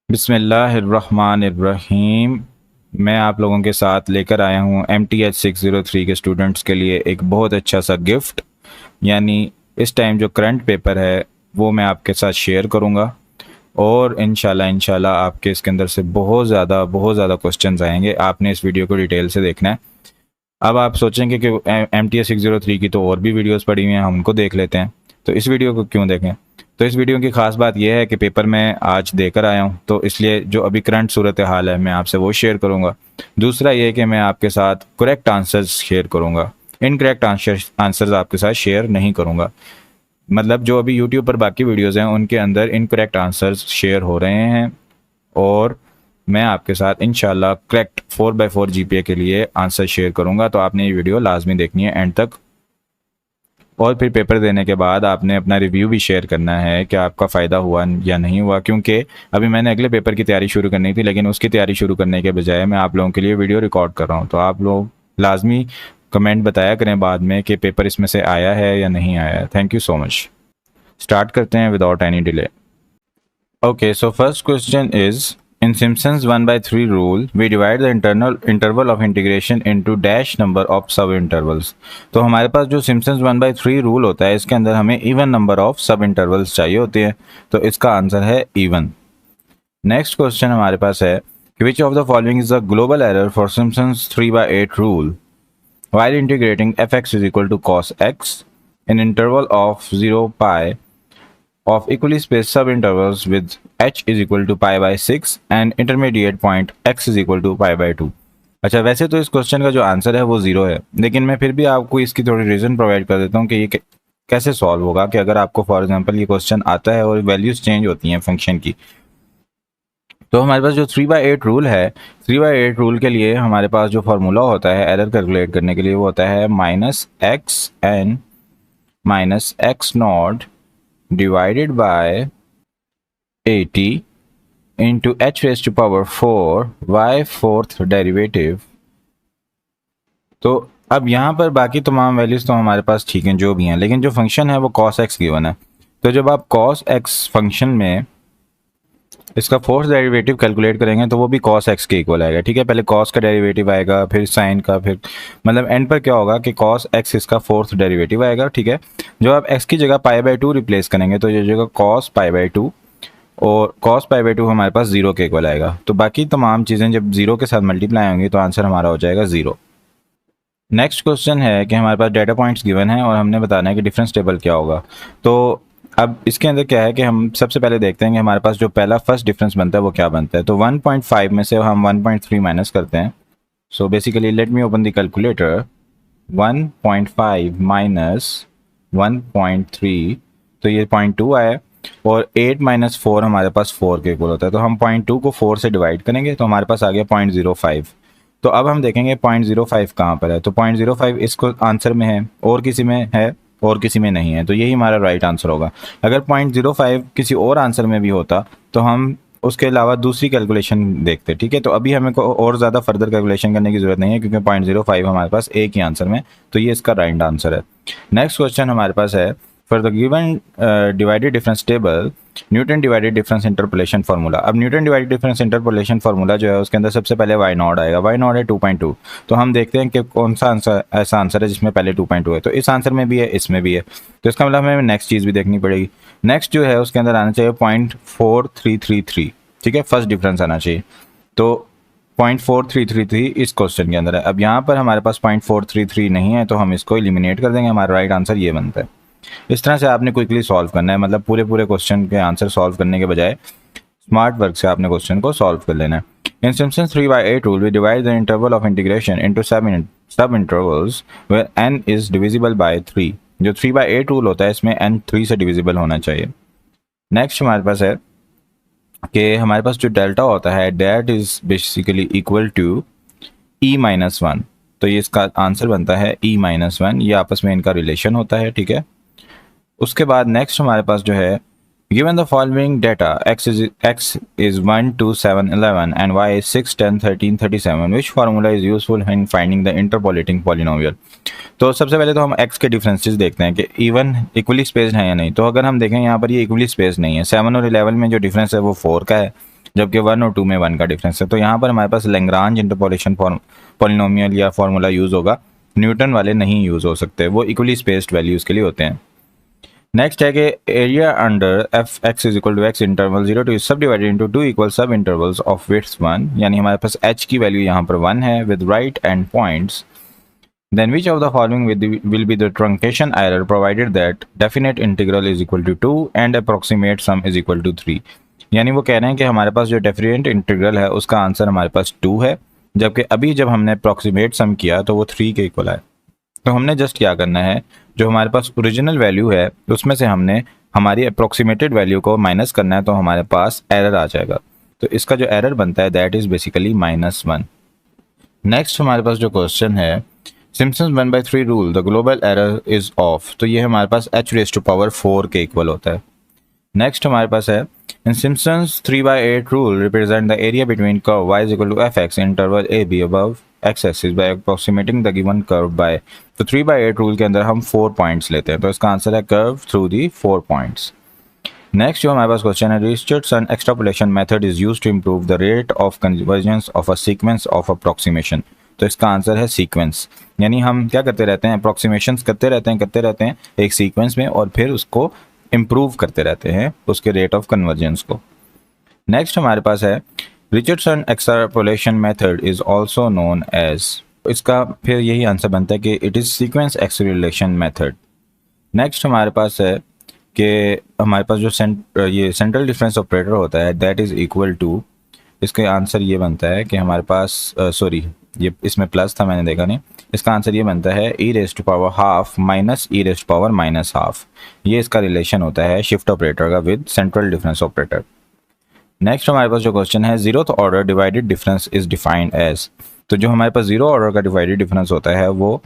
बिस्मिल्लाहिर्रहमानिर्रहीम। मैं आप लोगों के साथ लेकर आया हूँ MTH 603 के स्टूडेंट्स के लिए एक बहुत अच्छा सा गिफ्ट, यानी इस टाइम जो करंट पेपर है वो मैं आपके साथ शेयर करूँगा और इंशाल्लाह आपके इसके अंदर से बहुत ज़्यादा क्वेश्चंस आएंगे। आपने इस वीडियो को डिटेल से देखना है। अब आप सोचेंगे कि MTH 603 की तो और भी वीडियोस पड़ी हुई हैं, हम उनको देख लेते हैं, तो इस वीडियो को क्यों देखें। तो इस वीडियो की खास बात यह है कि पेपर मैं आज देकर आया हूं, तो इसलिए जो अभी करंट सूरत हाल है मैं आपसे वो शेयर करूंगा। दूसरा ये कि मैं आपके साथ करेक्ट आंसर्स शेयर करूंगा, इनकरेक्ट आंसर्स आपके साथ शेयर नहीं करूंगा। मतलब जो अभी यूट्यूब पर बाकी वीडियोज़ हैं उनके अंदर इनकरेक्ट आंसर्स शेयर हो रहे हैं और मैं आपके साथ इंशाल्लाह करेक्ट 4x4 जीपीए के लिए आंसर शेयर करूंगा। तो आपने ये वीडियो लाजमी देखनी है एंड तक, और फिर पेपर देने के बाद आपने अपना रिव्यू भी शेयर करना है कि आपका फ़ायदा हुआ या नहीं हुआ। क्योंकि अभी मैंने अगले पेपर की तैयारी शुरू करनी थी, लेकिन उसकी तैयारी शुरू करने के बजाय मैं आप लोगों के लिए वीडियो रिकॉर्ड कर रहा हूँ। तो आप लोग लाजमी कमेंट बताया करें बाद में कि पेपर इसमें से आया है या नहीं आया है। Thank you so much. Start करते हैं without any delay. Okay, so first question is, in Simpson's 1/3 rule, we divide the internal interval of integration into dash number of sub intervals. तो हमारे पास जो Simpson's 1/3 rule होता है इसके अंदर हमें even number of sub intervals चाहिए होते हैं, तो इसका आंसर है even. नेक्स्ट क्वेश्चन हमारे पास है कि which of the following is a global error for Simpson's 3/8 rule while integrating fx is equal to cos x in interval of 0 pi of equally spaced subintervals with h is equal to pi by 6 and intermediate point x is equal to pi by 2। अच्छा, वैसे तो इस question का जो answer है वो zero है, लेकिन मैं फिर भी आपको इसकी थोड़ी रीज़न प्रोवाइड कर देता हूँ कि ये कैसे सॉल्व होगा। कि अगर आपको फॉर एग्जांपल ये क्वेश्चन आता है और वैल्यूज चेंज होती हैं फंक्शन की, तो हमारे पास जो 3/8 रूल है, 3/8 रूल के लिए हमारे पास जो फार्मूला होता है एरर कैलकुलेट करने के लिए वो होता है -xn -x0 divided by 80 into h raised to power 4 y fourth derivative. तो अब यहाँ पर बाकी तमाम वैल्यूज तो हमारे पास ठीक हैं जो भी हैं, लेकिन जो फंक्शन है वो cos x गिवन है। तो जब आप cos x फंक्शन में इसका फोर्थ डेरिवेटिव कैलकुलेट करेंगे तो वो भी cos x के इक्वल आएगा। ठीक है, पहले cos का डेरिवेटिव आएगा, फिर sin का, फिर मतलब एंड पर क्या होगा कि cos x इसका फोर्थ डेरिवेटिव आएगा। ठीक है, जो आप x की जगह π/2 रिप्लेस करेंगे तो ये जगह cos π/2 और cos π/2 हमारे पास जीरो के इक्वल आएगा। तो बाकी तमाम चीज़ें जब जीरो के साथ मल्टीप्लाई होंगी तो आंसर हमारा हो जाएगा ज़ीरो। नेक्स्ट क्वेश्चन है कि हमारे पास डेटा पॉइंट्स गिवन है और हमने बताना है कि डिफरेंस टेबल क्या होगा। तो अब इसके अंदर क्या है कि हम सबसे पहले देखते हैं कि हमारे पास जो पहला फर्स्ट डिफरेंस बनता है वो क्या बनता है। तो 1.5 में से हम 1.3 माइनस करते हैं। So basically let me open the calculator. 1.5 minus 1.3, तो ये 0.2 आया, और 8 माइनस 4 हमारे पास 4 के इक्वल होता है। तो हम 0.2 को 4 से डिवाइड करेंगे तो हमारे पास आ गया 0.05। तो अब हम देखेंगे 0.05 कहाँ पर है। तो 0.05 इसको आंसर में है और किसी में है और किसी में नहीं है, तो यही हमारा राइट आंसर होगा। अगर 0.05 किसी और आंसर में भी होता तो हम उसके अलावा दूसरी कैलकुलेशन देखते। ठीक है, तो अभी हमें को और ज़्यादा फर्दर कैलकुलेशन करने की ज़रूरत नहीं है क्योंकि 0.05 हमारे पास एक ही आंसर में, तो ये इसका राइट आंसर है। नेक्स्ट क्वेश्चन हमारे पास है, for the given divided difference table Newton divided difference interpolation formula. अब Newton divided difference interpolation formula जो है उसके अंदर सबसे पहले वाई नॉट आएगा। वाई नॉट है 2.2। तो हम देखते हैं कि कौन सा आंसर ऐसा आंसर है जिसमें पहले 2.2 है। तो इस आंसर में भी है, इसमें भी है, तो इसका मतलब हमें नेक्स्ट चीज़ भी देखनी पड़ेगी। नेक्स्ट जो है उसके अंदर आना चाहिए 0.4333। ठीक है, फर्स्ट डिफरेंस आना चाहिए। तो 0.4333 इस क्वेश्चन के अंदर है। अब यहाँ पर हमारे पास 0.433 नहीं है तो हम इसको एलिमिनेट कर देंगे, हमारा राइट आंसर ये बनता है। इस तरह से आपने क्विकली सॉल्व करना है, मतलब पूरे क्वेश्चन के आंसर सॉल्व करने के बजाय स्मार्ट वर्क से आपने क्वेश्चन को सॉल्व कर लेना है। In Simpson's 3/8 rule we divide the interval of integration into sub intervals where n is divisible by 3। जो 3/8 रूल होता है इसमें n 3 से डिविजिबल होना चाहिए। नेक्स्ट हमारे पास है कि हमारे पास जो डेल्टा होता है that is basically equal to e-1। तो ये इसका आंसर बनता है e-1, ये आपस में इनका रिलेशन होता है। ठीक है, उसके बाद नेक्स्ट हमारे पास जो है, given the following data x is 1 2 7 11 and y is 6 10 13 37 which formula is useful in finding the interpolating polynomial। तो सबसे पहले तो हम x के डिफरेंसेस देखते हैं कि इवन इक्वली स्पेस्ड है या नहीं। तो अगर हम देखें यहाँ पर ये इक्वली स्पेस्ड नहीं है। 7 और 11 में जो डिफरेंस है वो 4 का है, जबकि 1 और 2 में 1 का डिफरेंस है। तो यहाँ पर हमारे पास लैग्रांज इंटरपोलेशन पॉलिनोमियल या फार्मूला यूज़ होगा, न्यूटन वाले नहीं यूज़ हो सकते, वो इक्वली स्पेस्ड वैल्यूज़ के लिए होते हैं। नेक्स्ट है कि area under f x is equal to x interval 0 to subdivided into 2 equal subintervals of width 1, यानी हमारे पास h की वैल्यू यहाँ पर 1 है with right and points. Then which of the following will be the truncation error provided that definite integral is equal to 2 and approximate sum is equal to 3? यानी वो कह रहे हैं कि हमारे पास जो डेफिनेट इंटीग्रल है उसका आंसर हमारे पास 2 है, जबकि अभी जब हमने अप्रॉक्सीमेट सम किया तो वो 3 के इक्वल आया। तो हमने जस्ट क्या करना है, जो हमारे पास ओरिजिनल वैल्यू है उसमें से हमने हमारी अप्रॉक्सीमेटेड वैल्यू को माइनस करना है, तो हमारे पास एरर आ जाएगा। तो इसका जो एरर बनता है दैट इज बेसिकली -1। नेक्स्ट हमारे पास जो क्वेश्चन है, Simpson's 1/3 rule the global error is of, तो ये हमारे पास h⁴ के इक्वल होता है। नेक्स्ट हमारे पास है in Simpson's 3/8 rule represent the area between curve y is equal to fx interval a b above x axis by approximating the given curve by. तो 3/8 रूल के अंदर हम 4 पॉइंट्स लेते हैं, तो इसका आंसर है curve through the 4 points. Next जो हमारे पास क्वेश्चन है, Richardson extrapolation method is used to improve the rate of convergence of a sequence of approximation. तो इसका आंसर है सीक्वेंस, यानी हम क्या करते रहते हैं, अप्रोक्सीमेशंस करते रहते हैं एक सीक्वेंस में और फिर उसको इम्प्रूव करते रहते हैं उसके रेट ऑफ कन्वर्जेंस को। नेक्स्ट हमारे पास है Richardson extrapolation method is also known as, इसका फिर यही आंसर बनता है कि it is sequence extrapolation method. Next हमारे पास है कि हमारे पास जो ये सेंट्रल डिफरेंस ऑपरेटर होता है दैट इज़ इक्वल टू, इसका आंसर ये बनता है कि हमारे पास ये इसमें प्लस था मैंने देखा नहीं, इसका आंसर ये बनता है e⁻½ माइनस e⁻⁻²। ये इसका रिलेशन होता है शिफ्ट ऑपरेटर का with central difference operator. Next हमारे पास जो क्वेश्चन है, 0th order divided difference is defined as, तो जो हमारे पास 0 ऑर्डर का डिवाइडेड डिफरेंस होता है वो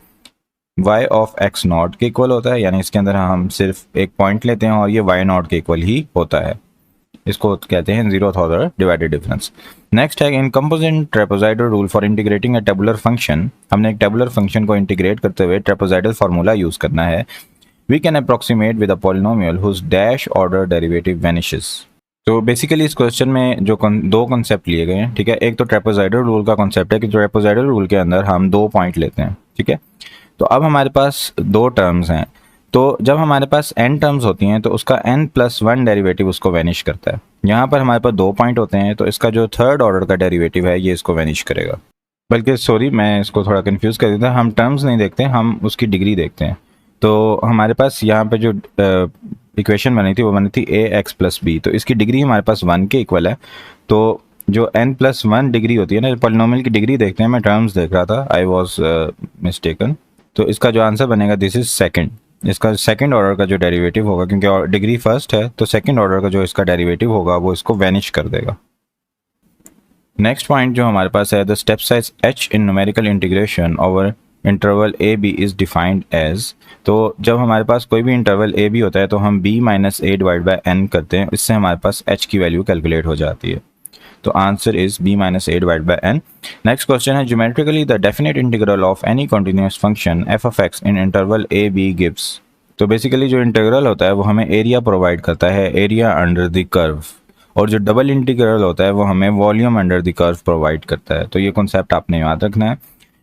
y ऑफ x0 के इक्वल होता है, यानी इसके अंदर हम सिर्फ एक पॉइंट लेते हैं और ये y0 के इक्वल ही होता है, इसको कहते हैं 0th order divided difference. Next है इन composite trapezoidal rule for integrating a tabular function, हमने एक टेबुलर फंक्शन को इंटीग्रेट करते हुए ट्रेपेजॉइडल फार्मूला यूज करना है। We can approximate with a polynomial whose dash order derivative vanishes. तो बेसिकली इस क्वेश्चन में जो दो कॉन्सेप्ट लिए गए हैं, ठीक है, एक तो ट्रेपेजॉइडल रूल का कॉन्सेप्ट है कि ट्रेपेजॉइडल रूल के अंदर हम 2 पॉइंट लेते हैं, ठीक है। तो अब हमारे पास 2 टर्म्स हैं, तो जब हमारे पास n टर्म्स होती हैं तो उसका n+1 डेरिवेटिव उसको वैनिश करता है। यहाँ पर हमारे पास 2 पॉइंट होते हैं, तो इसका जो 3rd ऑर्डर का डेरिवेटिव है ये इसको वैनिश करेगा। बल्कि सॉरी, मैं इसको थोड़ा कंफ्यूज कर देता, हम टर्म्स नहीं देखते, हम उसकी डिग्री देखते हैं। तो हमारे पास यहाँ पे जो इक्वेशन बनी थी वो बनी थी ax + b, तो इसकी डिग्री हमारे पास 1 के इक्वल है। तो जो n+1 डिग्री होती है ना, पॉलिनोमियल की डिग्री देखते हैं, मैं टर्म्स देख रहा था, आई वॉज मिस्टेकन। तो इसका जो आंसर बनेगा दिस इज सेकंड, इसका सेकंड ऑर्डर का जो डेरिवेटिव होगा, क्योंकि डिग्री फर्स्ट है तो सेकंड ऑर्डर का जो इसका डेरिवेटिव होगा वो इसको वैनिश कर देगा। नेक्स्ट पॉइंट जो हमारे पास है, the step size h in numerical integration over interval a b is defined as, तो जब हमारे पास कोई भी इंटरवल a b होता है तो हम b - a / n करते हैं, इससे हमारे पास h की वैल्यू कैलकुलेट हो जाती है। तो answer is b - a / n। Next question है, geometrically the definite integral of any continuous function f of x in interval a b gives. तो बेसिकली जो इंटीग्रल होता है वो हमें एरिया प्रोवाइड करता है, एरिया अंडर द कर्व, और जो डबल इंटीग्रल होता है वो हमें volume under the curve provide करता है। तो ये कॉन्सेप्ट आपने याद रखना है।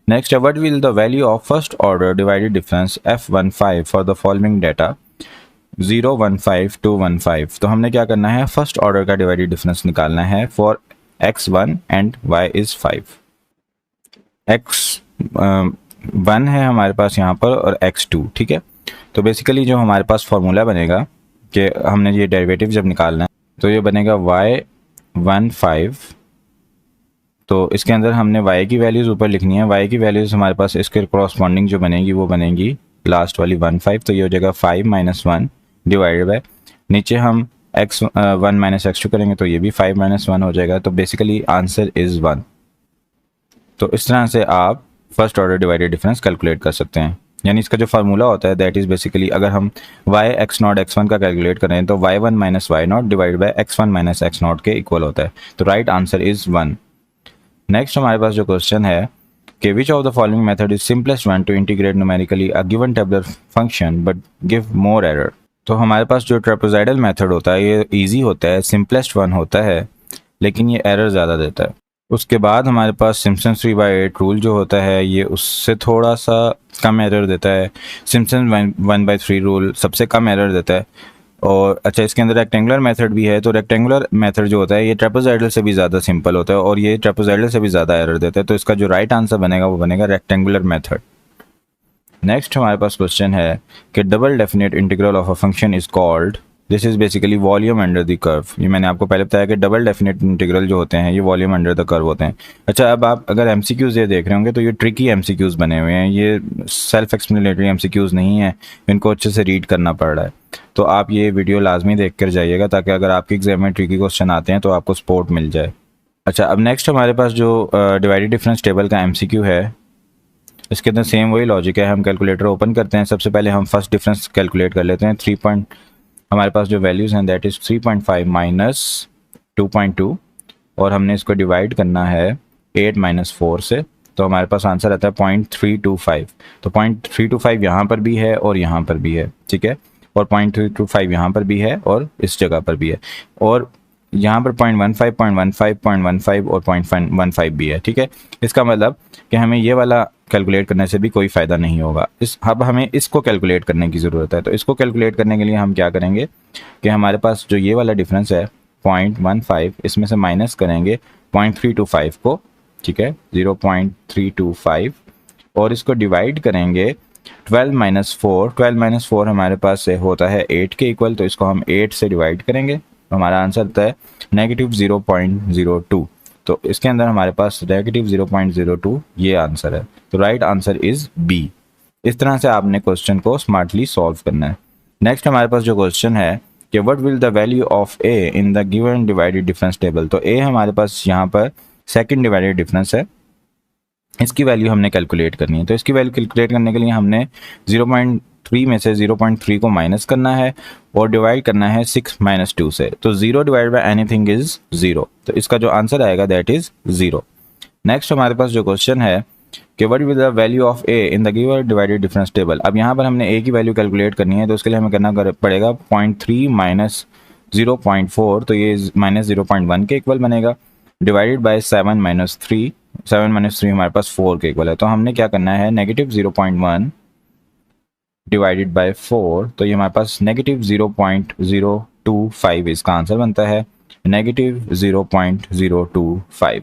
नेक्स्ट है, what will the value of first order divided difference f15 for the following data 0, 15, 2, 15। तो हमने क्या करना है, फर्स्ट ऑर्डर का डिवाइडेड डिफरेंस निकालना है for x1 and y is 5। x1 है हमारे पास यहाँ पर और x2, ठीक है। तो बेसिकली जो हमारे पास फॉर्मूला बनेगा कि हमने ये डेरिवेटिव जब निकालना है तो ये बनेगा y15, तो इसके अंदर हमने y की वैल्यूज़ ऊपर लिखनी है, y की वैल्यूज़ हमारे पास इसके कॉरस्पॉन्डिंग जो बनेगी वो बनेगी लास्ट वाली 15, तो ये हो जाएगा 5 - 1 डिवाइडेड बाय, नीचे हम x1 - x2 करेंगे तो ये भी 5 - 1 हो जाएगा। तो बेसिकली आंसर इज़ 1। तो इस तरह से आप first order divided difference calculate कर सकते हैं, यानी इसका जो फार्मूला होता है दैट इज़ बेसिकली, अगर हम y x0 x1 का कैलकुलेट करें तो y1 - y0 divided by x1 - x0 के इक्वल होता है। तो राइट आंसर इज़ 1। नेक्स्ट हमारे पास जो क्वेश्चन है कि विच of the following method is simplest one two integrate numerically a given tabular function but give more error. तो हमारे पास जो ट्रेपेजॉइडल मेथड होता है ये इजी होता है, सिंपलेस्ट वन होता है, लेकिन ये एरर ज़्यादा देता है। उसके बाद हमारे पास सिम्पसन 3/8 रूल जो होता है ये उससे थोड़ा सा कम एरर देता है। सिम्पसन 1/3 रूल सबसे कम एरर देता है। और अच्छा, इसके अंदर रेक्टेंगुलर मेथड भी है। तो रेक्टेंगुलर मेथड जो होता है ये ट्रेपेजॉइडल से भी ज़्यादा सिंपल होता है और ये ट्रेपेजॉइडल से भी ज़्यादा एरर देता है। तो इसका जो राइट आंसर बनेगा वो बनेगा रेक्टेंगुलर मेथड। नेक्स्ट हमारे पास क्वेश्चन है कि double definite integral of a function is called, this is basically volume under the curve. ये मैंने आपको पहले बताया कि डबल डेफिनेट इंटीग्रल जो होते हैं ये वॉल्यूम अंडर द कर्व होते हैं। अच्छा, अब आप अगर एमसीक्यूज ये देख रहे होंगे तो ये ट्रिकी एमसीक्यूज बने हुए हैं, ये सेल्फ एक्सप्लेनेटरी एमसीक्यूज नहीं है, इनको अच्छे से रीड करना पड़ रहा है। तो आप ये वीडियो लाजमी देख कर जाइएगा ताकि अगर आपके एग्जाम में ट्रिकी क्वेश्चन आते हैं तो आपको सपोर्ट मिल जाए। अच्छा, अब नेक्स्ट हमारे पास जो डिवाइडेड डिफरेंस टेबल का एमसीक्यू है, इसके अंदर सेम वही लॉजिक है। हम कैलकुलेटर ओपन करते हैं, सबसे पहले हम फर्स्ट डिफरेंस कैलकुलेट कर लेते हैं। हमारे पास जो वैल्यूज़ हैं दैट इज़ 3.5 माइनस 2.2 और हमने इसको डिवाइड करना है 8 माइनस 4 से। तो हमारे पास आंसर आता है 0.325। तो 0.325 यहाँ पर भी है और यहाँ पर भी है, ठीक है, और 0.325 यहाँ पर भी है और इस जगह पर भी है, और यहाँ पर 0.15, 0.15, 0.15 और 0.15 भी है, ठीक है। इसका मतलब कि हमें ये वाला कैलकुलेट करने से भी कोई फ़ायदा नहीं होगा। अब हमें इसको कैलकुलेट करने की ज़रूरत है। तो इसको कैलकुलेट करने के लिए हम क्या करेंगे कि हमारे पास जो ये वाला डिफरेंस है 0.15, इसमें से माइनस करेंगे 0.325 को, ठीक है, 0.325, और इसको डिवाइड करेंगे 12 माइनस 4। 12 माइनस 4 हमारे पास से होता है 8 के इक्वल, तो इसको हम 8 से डिवाइड करेंगे तो हमारा आंसर आता है -0.02। तो इसके अंदर हमारे पास -0.02 ये आंसर है। तो राइट आंसर इज बी। इस तरह से आपने क्वेश्चन को स्मार्टली सॉल्व करना है। नेक्स्ट हमारे पास जो क्वेश्चन है कि what will the value of A in the given divided difference table. तो ए हमारे पास यहाँ पर सेकंड डिवाइडेड डिफरेंस है, इसकी वैल्यू हमने कैलकुलेट करनी है। तो इसकी वैल्यू कैलकुलेट करने के लिए हमने 0.3 में से 0.3 को माइनस करना है और डिवाइड करना है 6 माइनस 2 से। तो 0 डिवाइड बाय एनीथिंग इज 0। तो इसका जो आंसर आएगा दैट इज 0। नेक्स्ट हमारे पास जो क्वेश्चन है कि what will the value of A in the given divided difference table. अब यहाँ पर हमने ए की वैल्यू कैलकुलेट करनी है, तो उसके लिए हमें करना पड़ेगा 0.3 माइनस 0.4, तो ये माइनस 0.1 के इक्वल बनेगा, डिवाइडेड बाय 7 माइनस 3। 7 माइनस 3 हमारे पास 4 के इक्वल है। तो हमने क्या करना है -0.1 डिवाइडेड बाय 4, तो ये हमारे पास -0.025 इसका आंसर बनता है, -0.025।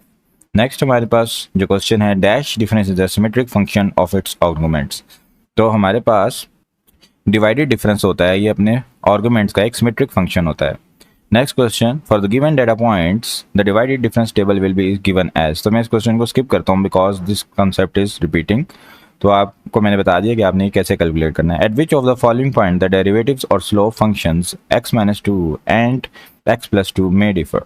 नेक्स्ट हमारे पास जो क्वेश्चन है dash difference is the symmetric function of its arguments. तो हमारे पास डिवाइडेड डिफरेंस होता है, ये अपने आर्गुमेंट्स का एक सिमेट्रिक फंक्शन होता है। Next question, for the given data points the divided difference table will be given as. तो मैं इस क्वेश्चन को स्किप करता हूँ because this concept is repeating. तो आपको मैंने बता दिया कि आपने कैसे कैलकुलेट करना है। At which of the following point the derivatives और slope functions x-2 and x+2 में डिफर।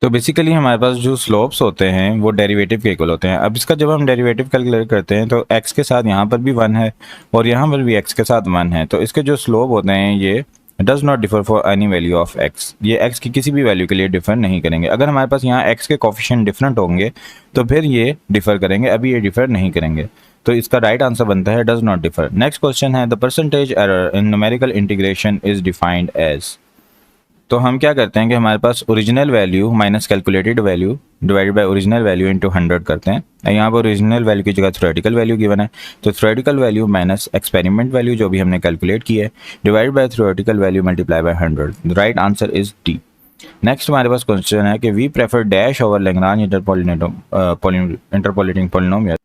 तो बेसिकली हमारे पास जो स्लोप्स होते हैं वो डेरिवेटिव के इक्वल होते हैं। अब इसका जब हम डेरिवेटिव कैलकुलेट करते हैं तो x के साथ यहाँ पर भी 1 है और यहाँ पर भी x के साथ 1 है, तो इसके जो स्लोप होते हैं ये does not differ for any value of x। ये x की किसी भी वैल्यू के लिए डिफर नहीं करेंगे। अगर हमारे पास यहाँ x के कोफिशिएंट डिफरेंट होंगे तो फिर ये डिफर करेंगे, अभी ये डिफर नहीं करेंगे। तो इसका राइट आंसर बनता है does not differ. Next question है the percentage error in numerical integration is defined as. तो हम क्या करते हैं कि हमारे पास original value minus calculated value divided by original value into 100 करते हैं। यहाँ पर ओरिजिनल वैल्यू की जगह थ्योरेटिकल वैल्यू गिवन है, तो theoretical value minus experiment value जो भी हमने कैलकुलेट की है divide by theoretical value multiply by 100। The right answer is D. Next हमारे पास क्वेश्चन है कि we prefer dash over Lagrange interpolating polynomial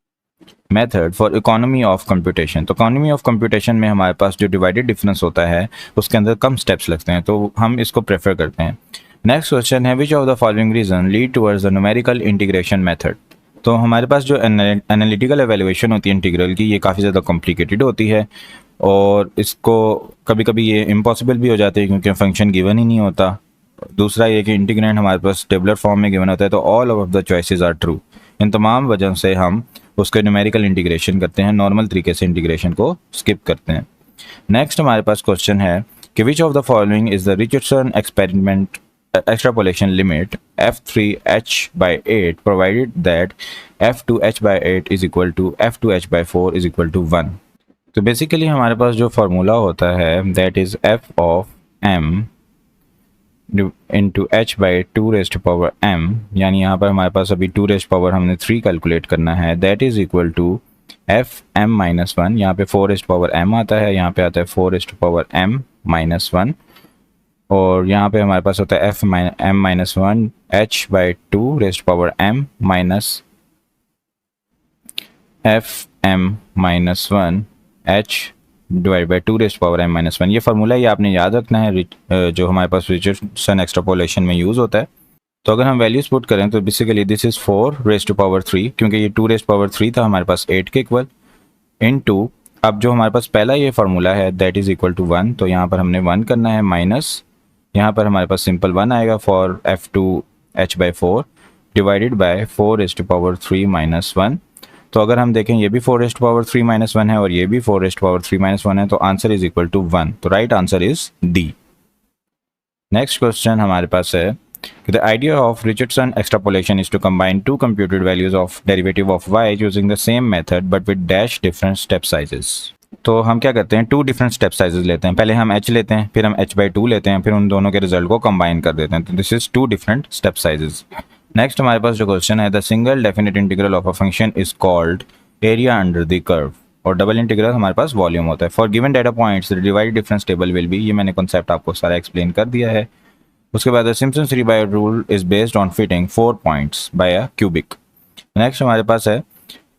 method for economy of computation. तो इकोनॉमी ऑफ कंप्यूटेशन में हमारे पास जो डिवाइडेड डिफरेंस होता है उसके अंदर कम स्टेप्स लगते हैं, तो हम इसको प्रेफर करते हैं। नेक्स्ट क्वेश्चन है which of the following reason lead towards the numerical integration method. तो हमारे पास जो एनालिटिकल एवेल्यूएशन होती है इंटीग्रल की, ये काफ़ी ज़्यादा कॉम्प्लिकेटेड होती है और इसको कभी कभी ये इम्पॉसिबल भी हो जाती है क्योंकि फंक्शन गिवन ही नहीं होता। दूसरा ये कि इंटीग्रेंड हमारे पास टेबुलर फॉर्म में गिवन होता है, तो all of the choices are true. इन तमाम वजह से हम उसके न्यूमेरिकल इंटीग्रेशन करते हैं, नॉर्मल तरीके से इंटीग्रेशन को स्किप करते हैं। नेक्स्ट हमारे पास क्वेश्चन है कि विच of the following is the Richardson experiment extrapolation limit f3h/8 provided that f2h/8 is equal to f2h/4 is equal to 1। तो बेसिकली हमारे पास जो फार्मूला होता है that is f of m into H by 2⁻m, यानी यहाँ पर हमारे पास अभी 2⁻, हमने 3 कैलकुलेट करना है, that is equal to f m minus one. यहाँ पे 4⁻m आता है, यहाँ पे आता है 4⁻m माइनस वन, और यहाँ पे हमारे पास होता है f m minus one h by 2⁻m minus f m minus one h divide by 2⁻m minus one. ये फार्मूला ये आपने याद रखना है, जो हमारे पास रिचर्डसन एक्सट्रापोलेशन में यूज़ होता है। तो अगर हम वैल्यूज पुट करें तो बेसिकली दिस इज 4⁻3, क्योंकि ये 2⁻3 था हमारे पास 8 के इक्वल, इनटू अब जो हमारे पास पहला ये फार्मूला है दैट इज इक्वल टू 1, तो यहाँ पर हमने 1 करना है, माइनस यहाँ पर हमारे पास सिंपल 1 आएगा for f2h/4 divided by 4⁻3 minus 1। तो अगर हम देखें ये भी 4⁻3 माइनस 1 है और ये भी 4⁻3 माइनस 1 है, तो आंसर इज इक्वल टू 1। तो right answer is D. Next question हमारे पास है, the idea of Richardson extrapolation is to combine two computed values of derivative of y using the same method but with dash different step sizes। तो हम क्या करते हैं, 2 different step sizes लेते हैं, पहले हम h लेते हैं, फिर हम h/2 लेते हैं, फिर उन दोनों के रिजल्ट को कंबाइन कर देते हैं। तो this is 2 different step sizes. Next हमारे पास जो क्वेश्चन है, the single definite integral of a function is called area under the curve, और डबल इंटीग्रल हमारे पास वॉल्यूम होता है। For given data points the divided difference table will B, ये मैंने कॉन्सेप्ट आपको सारा एक्सप्लेन कर दिया है। उसके बाद Simpson three by rule is based on fitting 4 points by a cubic. Next हमारे पास है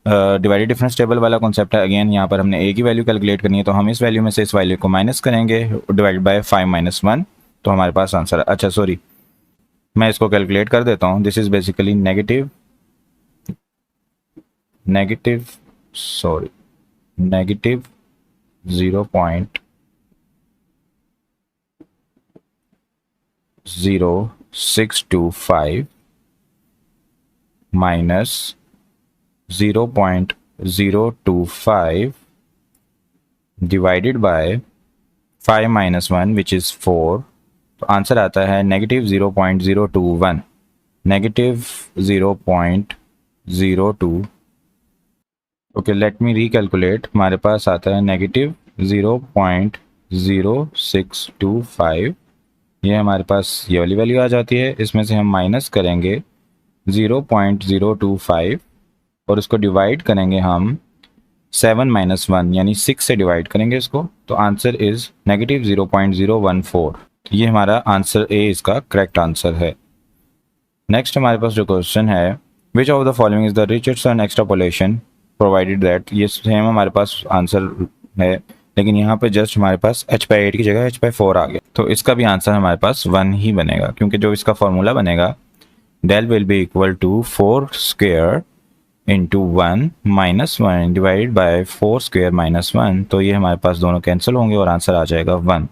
डिवाइडेड डिफरेंस टेबल वाला कॉन्सेप्ट है। अगेन यहाँ पर हमने ए की वैल्यू कैलकुलेट करनी है, तो हम इस वैल्यू में से इस वैल्यू को माइनस करेंगे डिवाइड बाय 5 माइनस 1, तो हमारे पास आंसर, अच्छा सॉरी मैं इसको कैलकुलेट कर देता हूँ। This is basically negative 0.0625 minus 0.025 divided by 5 minus 1 which is 4, तो आंसर आता है negative 0.021, negative 0.02। Okay let me recalculate, हमारे पास आता है नेगेटिव 0.0625, ये हमारे पास ये वाली वैल्यू आ जाती है, इसमें से हम माइनस करेंगे 0.025 और उसको डिवाइड करेंगे हम 7 माइनस 1 यानी 6 से डिवाइड करेंगे इसको, तो आंसर इज नेगेटिव 0.014। ये हमारा आंसर ए इसका करेक्ट आंसर है। नेक्स्ट हमारे पास जो क्वेश्चन है, which of the following is the Richardson extrapolation provided that, ये सेम हमारे पास आंसर है, लेकिन यहाँ पे जस्ट हमारे पास h/8 की जगह h/4 आ गया, तो इसका भी आंसर हमारे पास 1 ही बनेगा, क्योंकि जो इसका फॉर्मूला बनेगा del will be equal to 4 square into 1 minus 1 divided by 4 square minus 1, तो ये हमारे पास दोनों कैंसिल होंगे और आंसर आ जाएगा 1।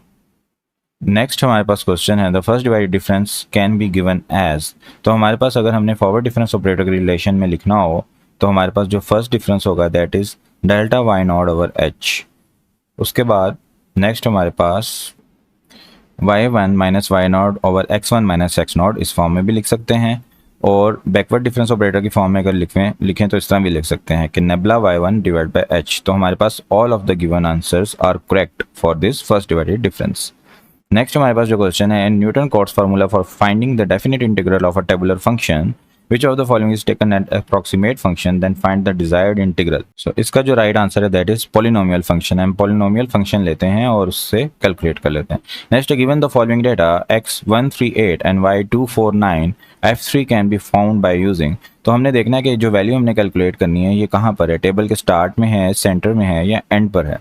नेक्स्ट हमारे पास क्वेश्चन है, the first divided difference can be given as, तो हमारे पास अगर हमने फॉरवर्ड डिफरेंस ऑपरेटर के रिलेशन में लिखना हो तो हमारे पास जो फर्स्ट डिफरेंस होगा that is delta y not over h. उसके बाद नेक्स्ट हमारे पास y1 minus y not over x1 minus x not, इस फॉर्म में भी लिख सकते हैं, और बैकवर्ड डिफरेंस ऑपरेटर की फॉर्म में अगर लिखें तो इस तरह भी लिख सकते हैं कि nebula y1 divide by h। तो हमारे पास all of the given answers are correct for this first divided difference. Next हमारे पास जो क्वेश्चन है, Newton Cotes formula for finding the definite integral of a tabular function, which of the following is taken at approximate function then find the desired integral। so इसका जो right answer है that is polynomial function. हम polynomial function लेते हैं और उससे calculate कर लेते हैं। Next given the following data x138 and y249 f3 can be found by using, तो हमने देखना है कि जो वैल्यू हमने कैलकुलेट करनी है ये कहाँ पर है, टेबल के स्टार्ट में है, सेंटर में है या एंड पर है,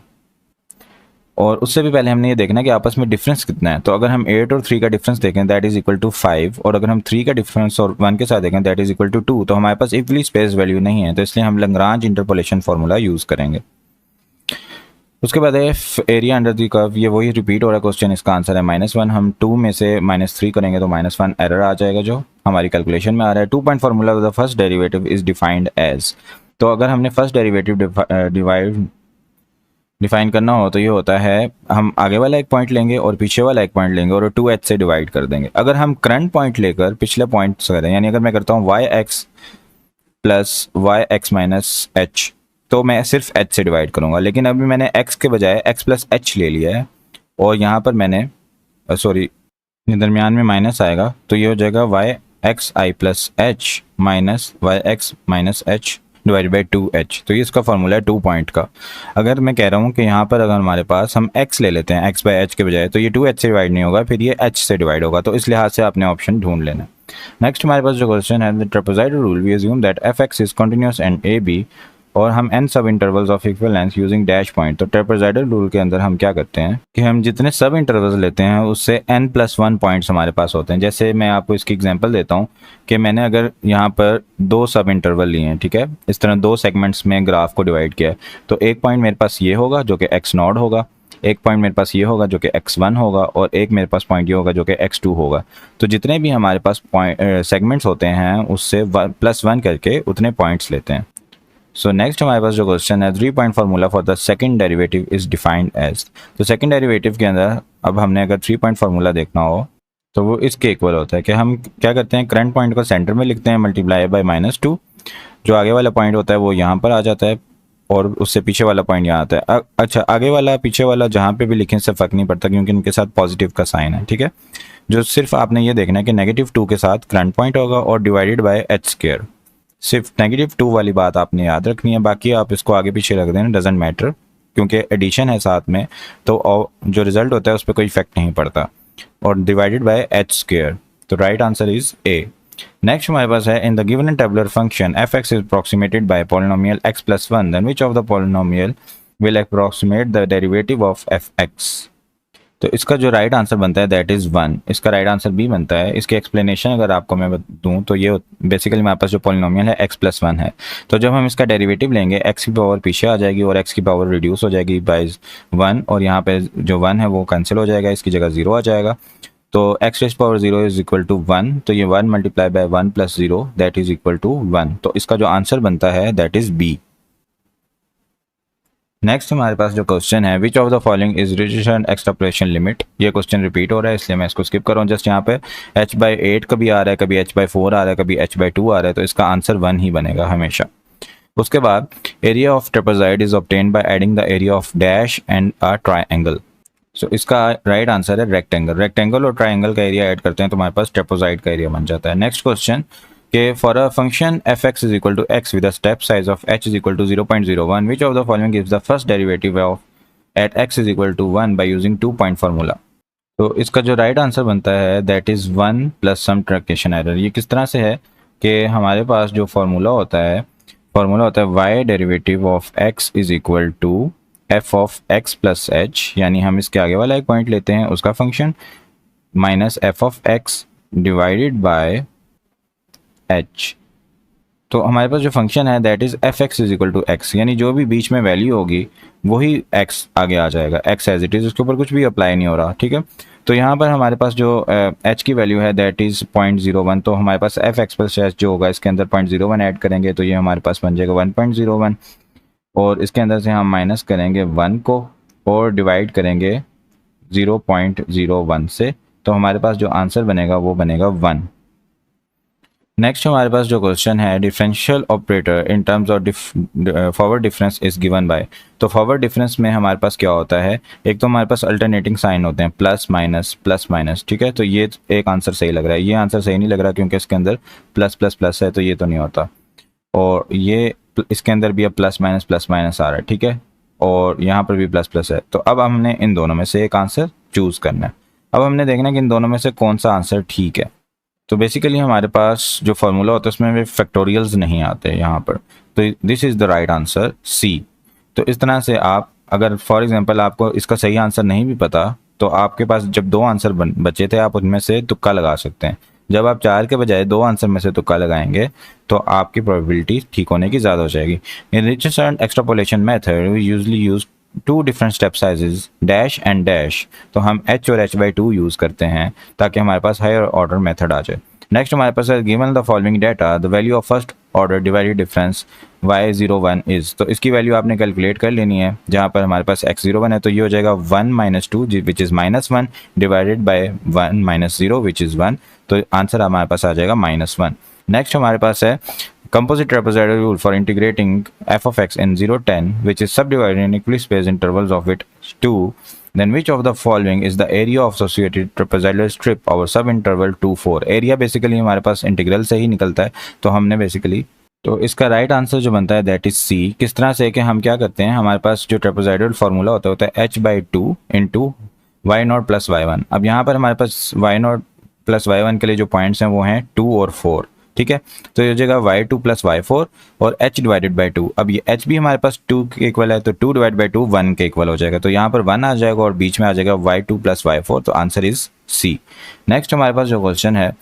और उससे भी पहले हमने ये देखना है कि आपस में डिफरेंस कितना है। तो अगर हम 8 और 3 का डिफरेंस देखें दैट इज इक्वल टू 5, और अगर हम 3 का डिफरेंस और 1 के साथ देखें दैट इज इक्वल टू 2, तो हमारे पास इक्वली स्पेस वैल्यू नहीं है, तो इसलिए हम लैग्रांज इंटरपोलेशन फार्मूला यूज़ करेंगे। उसके बाद है एरिया अंडर द कर्व, ये वही रिपीट हो रहा है क्वेश्चन, इसका आंसर है -1। हम 2 में से -3 करेंगे तो -1 एरर आ जाएगा जो हमारी कैलकुलेशन में आ रहा है। 2 point formula the first derivative is defined as, तो अगर हमने फर्स्ट डेरिवेटिव डिफाइन करना हो तो ये होता है, हम आगे वाला एक पॉइंट लेंगे और पीछे वाला एक पॉइंट लेंगे और 2h से डिवाइड कर देंगे। अगर हम करंट पॉइंट लेकर पिछले पॉइंट से करें, यानी अगर मैं करता हूँ yx plus yx minus h, तो मैं सिर्फ h से डिवाइड करूँगा, लेकिन अभी मैंने x के बजाय x प्लस h ले लिया है, और यहाँ पर मैंने ये दरमियान में माइनस आएगा तो ये हो जाएगा y x i plus h minus y x minus h divide by 2h। तो ये इसका फॉर्मूला है 2 पॉइंट का। अगर मैं कह रहा हूँ कि यहाँ पर अगर हमारे पास हम x ले लेते हैं x बाई एच के बजाय, तो ये 2h से डिवाइड नहीं होगा, फिर ये h से डिवाइड होगा। तो इस लिहाज से आपने ऑप्शन ढूंढ लेना। नेक्स्ट हमारे पास जो क्वेश्चन है, the trapezoidal rule, we assume that f(x) is continuous and a(b) और हम n subintervals of equal length using dash point. तो ट्रेपेजॉइडल रूल के अंदर हम क्या करते हैं कि हम जितने सब इंटरवल्स लेते हैं उससे n+1 पॉइंट्स हमारे पास होते हैं। जैसे मैं आपको इसकी एग्जांपल देता हूँ कि मैंने अगर यहाँ पर 2 सब इंटरवल लिए हैं, ठीक है, इस तरह 2 सेगमेंट्स में ग्राफ को डिवाइड किया है, तो एक पॉइंट मेरे पास ये होगा जो कि x0 होगा, एक पॉइंट मेरे पास ये होगा जो कि x1 होगा, और एक मेरे पास पॉइंट ये होगा जो कि x2 होगा। तो जितने भी हमारे पास पॉइंट सेगमेंट्स होते हैं उससे +1 करके उतने पॉइंट्स लेते हैं। सो नेक्स्ट हमारे पास जो क्वेश्चन है, 3 point formula for the second derivative is defined as. तो सेकंड डेरिवेटिव के अंदर अब हमने अगर 3 पॉइंट फार्मूला देखना हो तो वो इसके इक्वल होता है कि हम क्या करते हैं, करंट पॉइंट को सेंटर में लिखते हैं मल्टीप्लाई बाय -2, जो आगे वाला पॉइंट होता है वो यहाँ पर आ जाता है और उससे पीछे वाला पॉइंट यहाँ आता है। अच्छा, आगे वाला पीछे वाला जहाँ पे भी लिखें से फ़र्क नहीं पड़ता क्योंकि इनके साथ पॉजिटिव का साइन है, ठीक है। जो सिर्फ आपने ये देखना है कि -2 के साथ करंट पॉइंट होगा और डिवाइडेड बाय h²। सिर्फ -2 वाली बात आपने याद रखनी है, बाकी आप इसको आगे पीछे रख देना, डजेंट मैटर, क्योंकि एडिशन है साथ में तो जो रिजल्ट होता है उस पर कोई इफेक्ट नहीं पड़ता। और डिवाइडेड बाय h²। तो right answer is A. Next हमारे पास है, in the given tabular function f(x) is approximated by polynomial x+1, then which of the polynomial will approximate the derivative of f(x)। तो इसका जो राइट आंसर बनता है that is 1। इसका right answer B बनता है। इसकी एक्सप्लेनेशन अगर आपको मैं दूं तो ये बेसिकली हमारे पास जो पॉलिनोमियल है x+1 है, तो जब हम इसका डेरिवेटिव लेंगे x की पावर पीछे आ जाएगी और x की पावर रिड्यूस हो जाएगी बाय 1, और यहाँ पे जो 1 है वो कैंसिल हो जाएगा, इसकी जगह 0 आ जाएगा। तो x⁻0 इज इक्वल टू 1, तो ये 1 multiply by 1 + 0 that is equal to 1। तो इसका जो आंसर बनता है दैट इज बी। नेक्स्ट हमारे पास जो क्वेश्चन है, which of the following is resistant extrapolation limit. ये क्वेश्चन रिपीट हो रहा है इसलिए मैं इसको स्किप कर रहा हूँ। जस्ट यहाँ पे h/8 कभी आ रहा है, कभी h/4 आ रहा है, कभी h/2 आ रहा है, तो इसका आंसर 1 ही बनेगा हमेशा। उसके बाद area of trapezoid is obtained by adding the area of dash and a triangle. So इसका राइट आंसर है रेक्टेंगल। रेक्टेंगल और ट्राइंगल का एरिया ऐड करते हैं तो हमारे पास ट्रेपेजॉइड का एरिया बन जाता है। नेक्स्ट क्वेश्चन के for a function f(x) is equal to x with a step size of h is equal to 0.01, which of the following gives the first derivative of at x is equal to 1 by using 2 point formula. तो इसका जो right answer बनता है that is 1 plus some truncation error. ये किस तरह से है कि हमारे पास जो फार्मूला होता है y derivative of x is equal to f of x plus h, यानी हम इसके आगे वाला एक पॉइंट लेते हैं उसका function minus f of x divided by h। तो हमारे पास जो फंक्शन है that is f(x) is equal to x, यानी जो भी बीच में वैल्यू होगी वही x आगे आ जाएगा, x एज इट इज, उसके ऊपर कुछ भी अप्लाई नहीं हो रहा, ठीक है। तो यहाँ पर हमारे पास जो h की वैल्यू है दैट इज 0.01, तो हमारे पास f(x) प्लस h जो होगा इसके अंदर 0.01 ऐड करेंगे तो ये हमारे पास बन जाएगा 1.01, और इसके अंदर से हम माइनस करेंगे 1 को और डिवाइड करेंगे 0.01 से, तो हमारे पास जो आंसर बनेगा वो बनेगा 1। नेक्स्ट हमारे पास जो क्वेश्चन है, differential operator in terms of forward difference is given by. तो फॉरवर्ड डिफरेंस में हमारे पास क्या होता है, एक तो हमारे पास अल्टरनेटिंग साइन होते हैं प्लस माइनस, ठीक है। तो ये एक आंसर सही लग रहा है, ये आंसर सही नहीं लग रहा क्योंकि इसके अंदर प्लस प्लस प्लस है तो ये तो नहीं होता, और ये इसके अंदर भी अब प्लस माइनस आ रहा है, ठीक है, और यहाँ पर भी प्लस प्लस है। तो अब हमने इन दोनों में से एक आंसर चूज़ करना है। अब हमने देखना है कि इन दोनों में से कौन सा आंसर ठीक है। तो बेसिकली हमारे पास जो फार्मूला होता है उसमें वे फैक्टोरियल्स नहीं आते यहाँ पर, तो this is the right answer C. तो इस तरह से आप अगर फॉर एग्जांपल आपको इसका सही आंसर नहीं भी पता तो आपके पास जब 2 आंसर बचे थे आप उनमें से तुक्का लगा सकते हैं। जब आप 4 के बजाय 2 आंसर में से तुक्का लगाएंगे तो आपकी प्रोबेबिलिटी ठीक होने की ज़्यादा हो जाएगी। In Richardson extrapolation method we usually use 2 different step sizes dash and dash, तो हम h और h/2 यूज़ करते हैं ताकि हमारे पास हायर ऑर्डर मेथड आ जाए। नेक्स्ट हमारे पास है, given the following data the value of first order divided difference y01 is. तो इसकी वैल्यू आपने कैलकुलेट कर लेनी है। जहाँ पर हमारे पास x01 है तो ये हो जाएगा 1 - 2 which is -1 divided by 1 - 0 which is 1, तो आंसर हमारे पास आ जाएगा -1। नेक्स्ट हमारे पास है composite trapezoidal rule for integrating f of x in 0, 10 which is subdivided in equally spaced intervals of it 2 then which of the following is the area of associated trapezoidal strip और सब interval 2-4। Area basically हमारे पास integral से ही निकलता है, तो हमने basically तो इसका राइट आंसर जो बनता है दैट इज सी। किस तरह से कि हम क्या करते हैं, हमारे पास जो ट्रेपेजॉइडल फार्मूला होता है h/2 into y naught plus y one. अब यहाँ पर हमारे पास y naught plus y one के लिए जो पॉइंट्स हैं वो हैं 2 और 4, ठीक है। तो ये हो जाएगा y2 प्लस y4 और h डिवाइडेड बाई 2। अब ये h भी हमारे पास 2 के इक्वल है, तो 2 डिवाइड बाई 2 1 के इक्वल हो जाएगा, तो यहाँ पर 1 आ जाएगा और बीच में आ जाएगा y2 प्लस y4, तो आंसर इज सी। नेक्स्ट हमारे पास जो क्वेश्चन है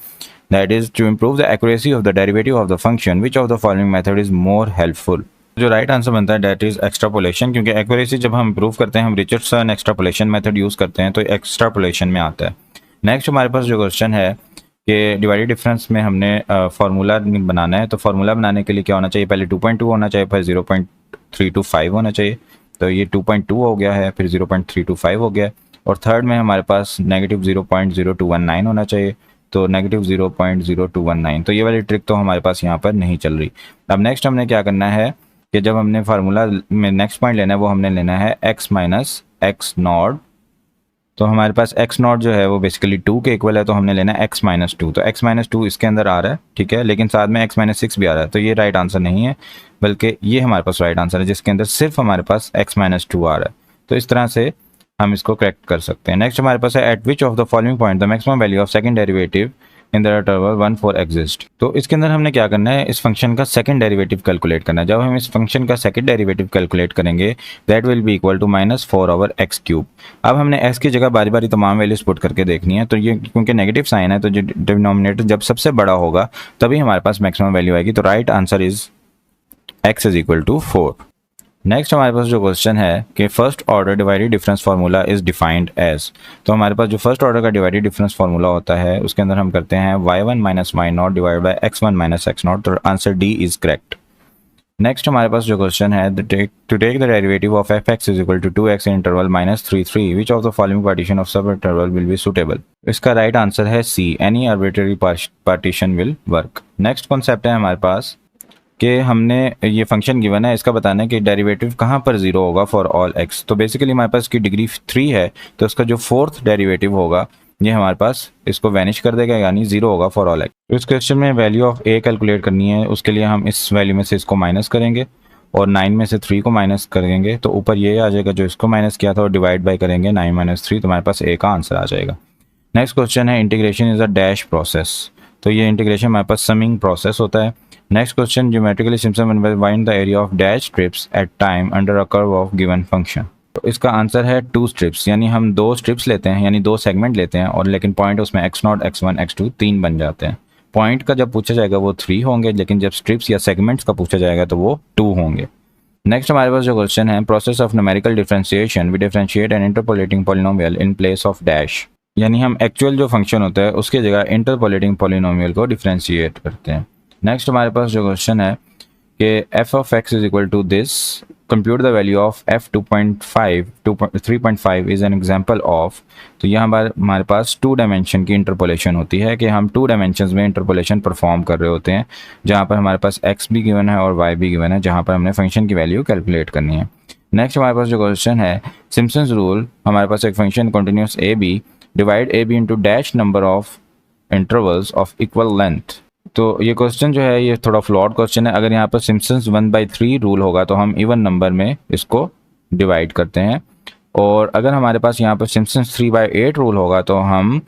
that is to improve the accuracy of the derivative of the function which of the following method is more helpful. जो राइट आंसर बनता है दैट इज एक्स्ट्रापोलेशन, क्योंकि accuracy जब हम इम्प्रूव करते हैं हम रिचर्डसन एक्स्ट्रापोलेशन मेथड यूज करते हैं, तो एक्स्ट्रापोलेशन में आता है। नेक्स्ट हमारे पास जो क्वेश्चन है कि डिवाइडेड डिफरेंस में हमने फार्मूला बनाना है, तो फार्मूला बनाने के लिए क्या होना चाहिए, पहले 2.2 होना चाहिए, फिर 0.325 होना चाहिए, तो ये 2.2 हो गया है, फिर 0.325 हो गया, और थर्ड में हमारे पास नेगेटिव 0.0219 होना चाहिए, तो नेगेटिव 0.0219। तो ये वाली ट्रिक तो हमारे पास यहाँ पर नहीं चल रही। अब नेक्स्ट हमने क्या करना है कि जब हमने फार्मूला में नेक्स्ट पॉइंट लेना है वो हमने लेना है x माइनस एक्स नॉट, तो हमारे पास x नॉट जो है वो बेसिकली 2 के इक्वल है, तो हमने लेना है x माइनस 2, तो x माइनस 2 इसके अंदर आ रहा है, ठीक है, लेकिन साथ में x माइनस 6 भी आ रहा है, तो ये राइट आंसर नहीं है, बल्कि ये हमारे पास राइट आंसर है जिसके अंदर सिर्फ हमारे पास x माइनस 2 आ रहा है। तो इस तरह से हम इसको करेक्ट कर सकते हैं। नेक्स्ट हमारे पास है at which of the following point the maximum value of second derivative in the interval 1-4 exist. तो इसके अंदर हमने क्या करना है, इस फंक्शन का सेकंड डेरिवेटिव कैलकुलेट करना है। जब हम इस फंक्शन का सेकंड डेरिवेटिव कैलकुलेट करेंगे that will be equal to -4/x³। अब हमने x की जगह बारी बारी तमाम वैल्यूज पुट करके देखनी है, तो ये क्योंकि नेगेटिव साइन है तो जो डिनोमिनेटर जब सबसे बड़ा होगा तभी हमारे पास मैक्सिमम वैल्यू आएगी, तो right answer is x is equal to 4। Next हमारे पास जो क्वेश्चन है कि first order divided difference formula is defined as. तो हमारे पास जो फर्स्ट ऑर्डर का डिवाइडेड डिफरेंस फार्मूला होता है उसके अंदर हम करते हैं y1 minus y naught divide by x1 minus x naught, तो answer D is correct. Next हमारे पास जो क्वेश्चन है to take the derivative of fx is equal to 2x in interval -3-3 which of the following partition of sub interval will be suitable. इसका right answer है C, any arbitrary partition will work. Next concept है हमारे पास कि हमने ये function given है, इसका बताना है कि डेरिवेटिव कहाँ पर 0 होगा फॉर ऑल x। तो बेसिकली हमारे पास की डिग्री 3 है, तो इसका जो फोर्थ डेरिवेटिव होगा ये हमारे पास इसको वैनिश कर देगा, यानी 0 होगा फॉर ऑल x। तो इस क्वेश्चन में वैल्यू ऑफ a कैलकुलेट करनी है, उसके लिए हम इस वैल्यू में से इसको माइनस करेंगे और 9 में से 3 को माइनस करेंगे, तो ऊपर ये आ जाएगा जो इसको माइनस किया था, और डिवाइड बाई करेंगे 9 माइनस 3, तो हमारे पास a का आंसर आ जाएगा। नेक्स्ट क्वेश्चन है integration is a dash process. तो ये इंटीग्रेशन हमारे पास समिंग प्रोसेस होता है। Next question geometrically Simpson find the area of dash strips at time under a curve of given function. तो इसका आंसर है 2 स्ट्रिप्स, यानी हम 2 स्ट्रिप्स लेते हैं, यानी 2 सेगमेंट लेते हैं, और लेकिन पॉइंट उसमें x0 x1 x2 3 बन जाते हैं। पॉइंट का जब पूछा जाएगा वो 3 होंगे, लेकिन जब स्ट्रिप्स या सेगमेंट्स का पूछा जाएगा तो वो 2 होंगे। नेक्स्ट हमारे पास जो क्वेश्चन है process of numerical differentiation we differentiate an interpolating polynomial in place of dash, यानी हम एक्चुअल जो फंक्शन होता है उसकी जगह इंटरपोलेटिंग पॉलिनोमियल को डिफरेंशिएट करते हैं। नेक्स्ट हमारे पास जो क्वेश्चन है कि f of x is equal to this, compute the value of f 3.5 is an example of. तो यहाँ पर हमारे पास 2 डायमेंशन की इंटरपोलेशन होती है कि हम 2 डायमेंशंस में इंटरपोलेशन परफॉर्म कर रहे होते हैं, जहाँ पर हमारे पास x भी गिवन है और y भी गिवन है, जहाँ पर हमने फंक्शन की वैल्यू कैलकुलेट करनी है। नेक्स्ट हमारे पास जो क्वेश्चन है सिम्पसन्स रूल, हमारे पास एक function continuous a b divide a b into dash number of intervals of equal length. तो ये क्वेश्चन जो है ये थोड़ा फ्लॉड क्वेश्चन है। अगर यहाँ पर सिम्पसन्स 1/3 रूल होगा तो हम इवन नंबर में इसको डिवाइड करते हैं, और अगर हमारे पास यहाँ पर सिम्पसन्स 3/8 रूल होगा तो हम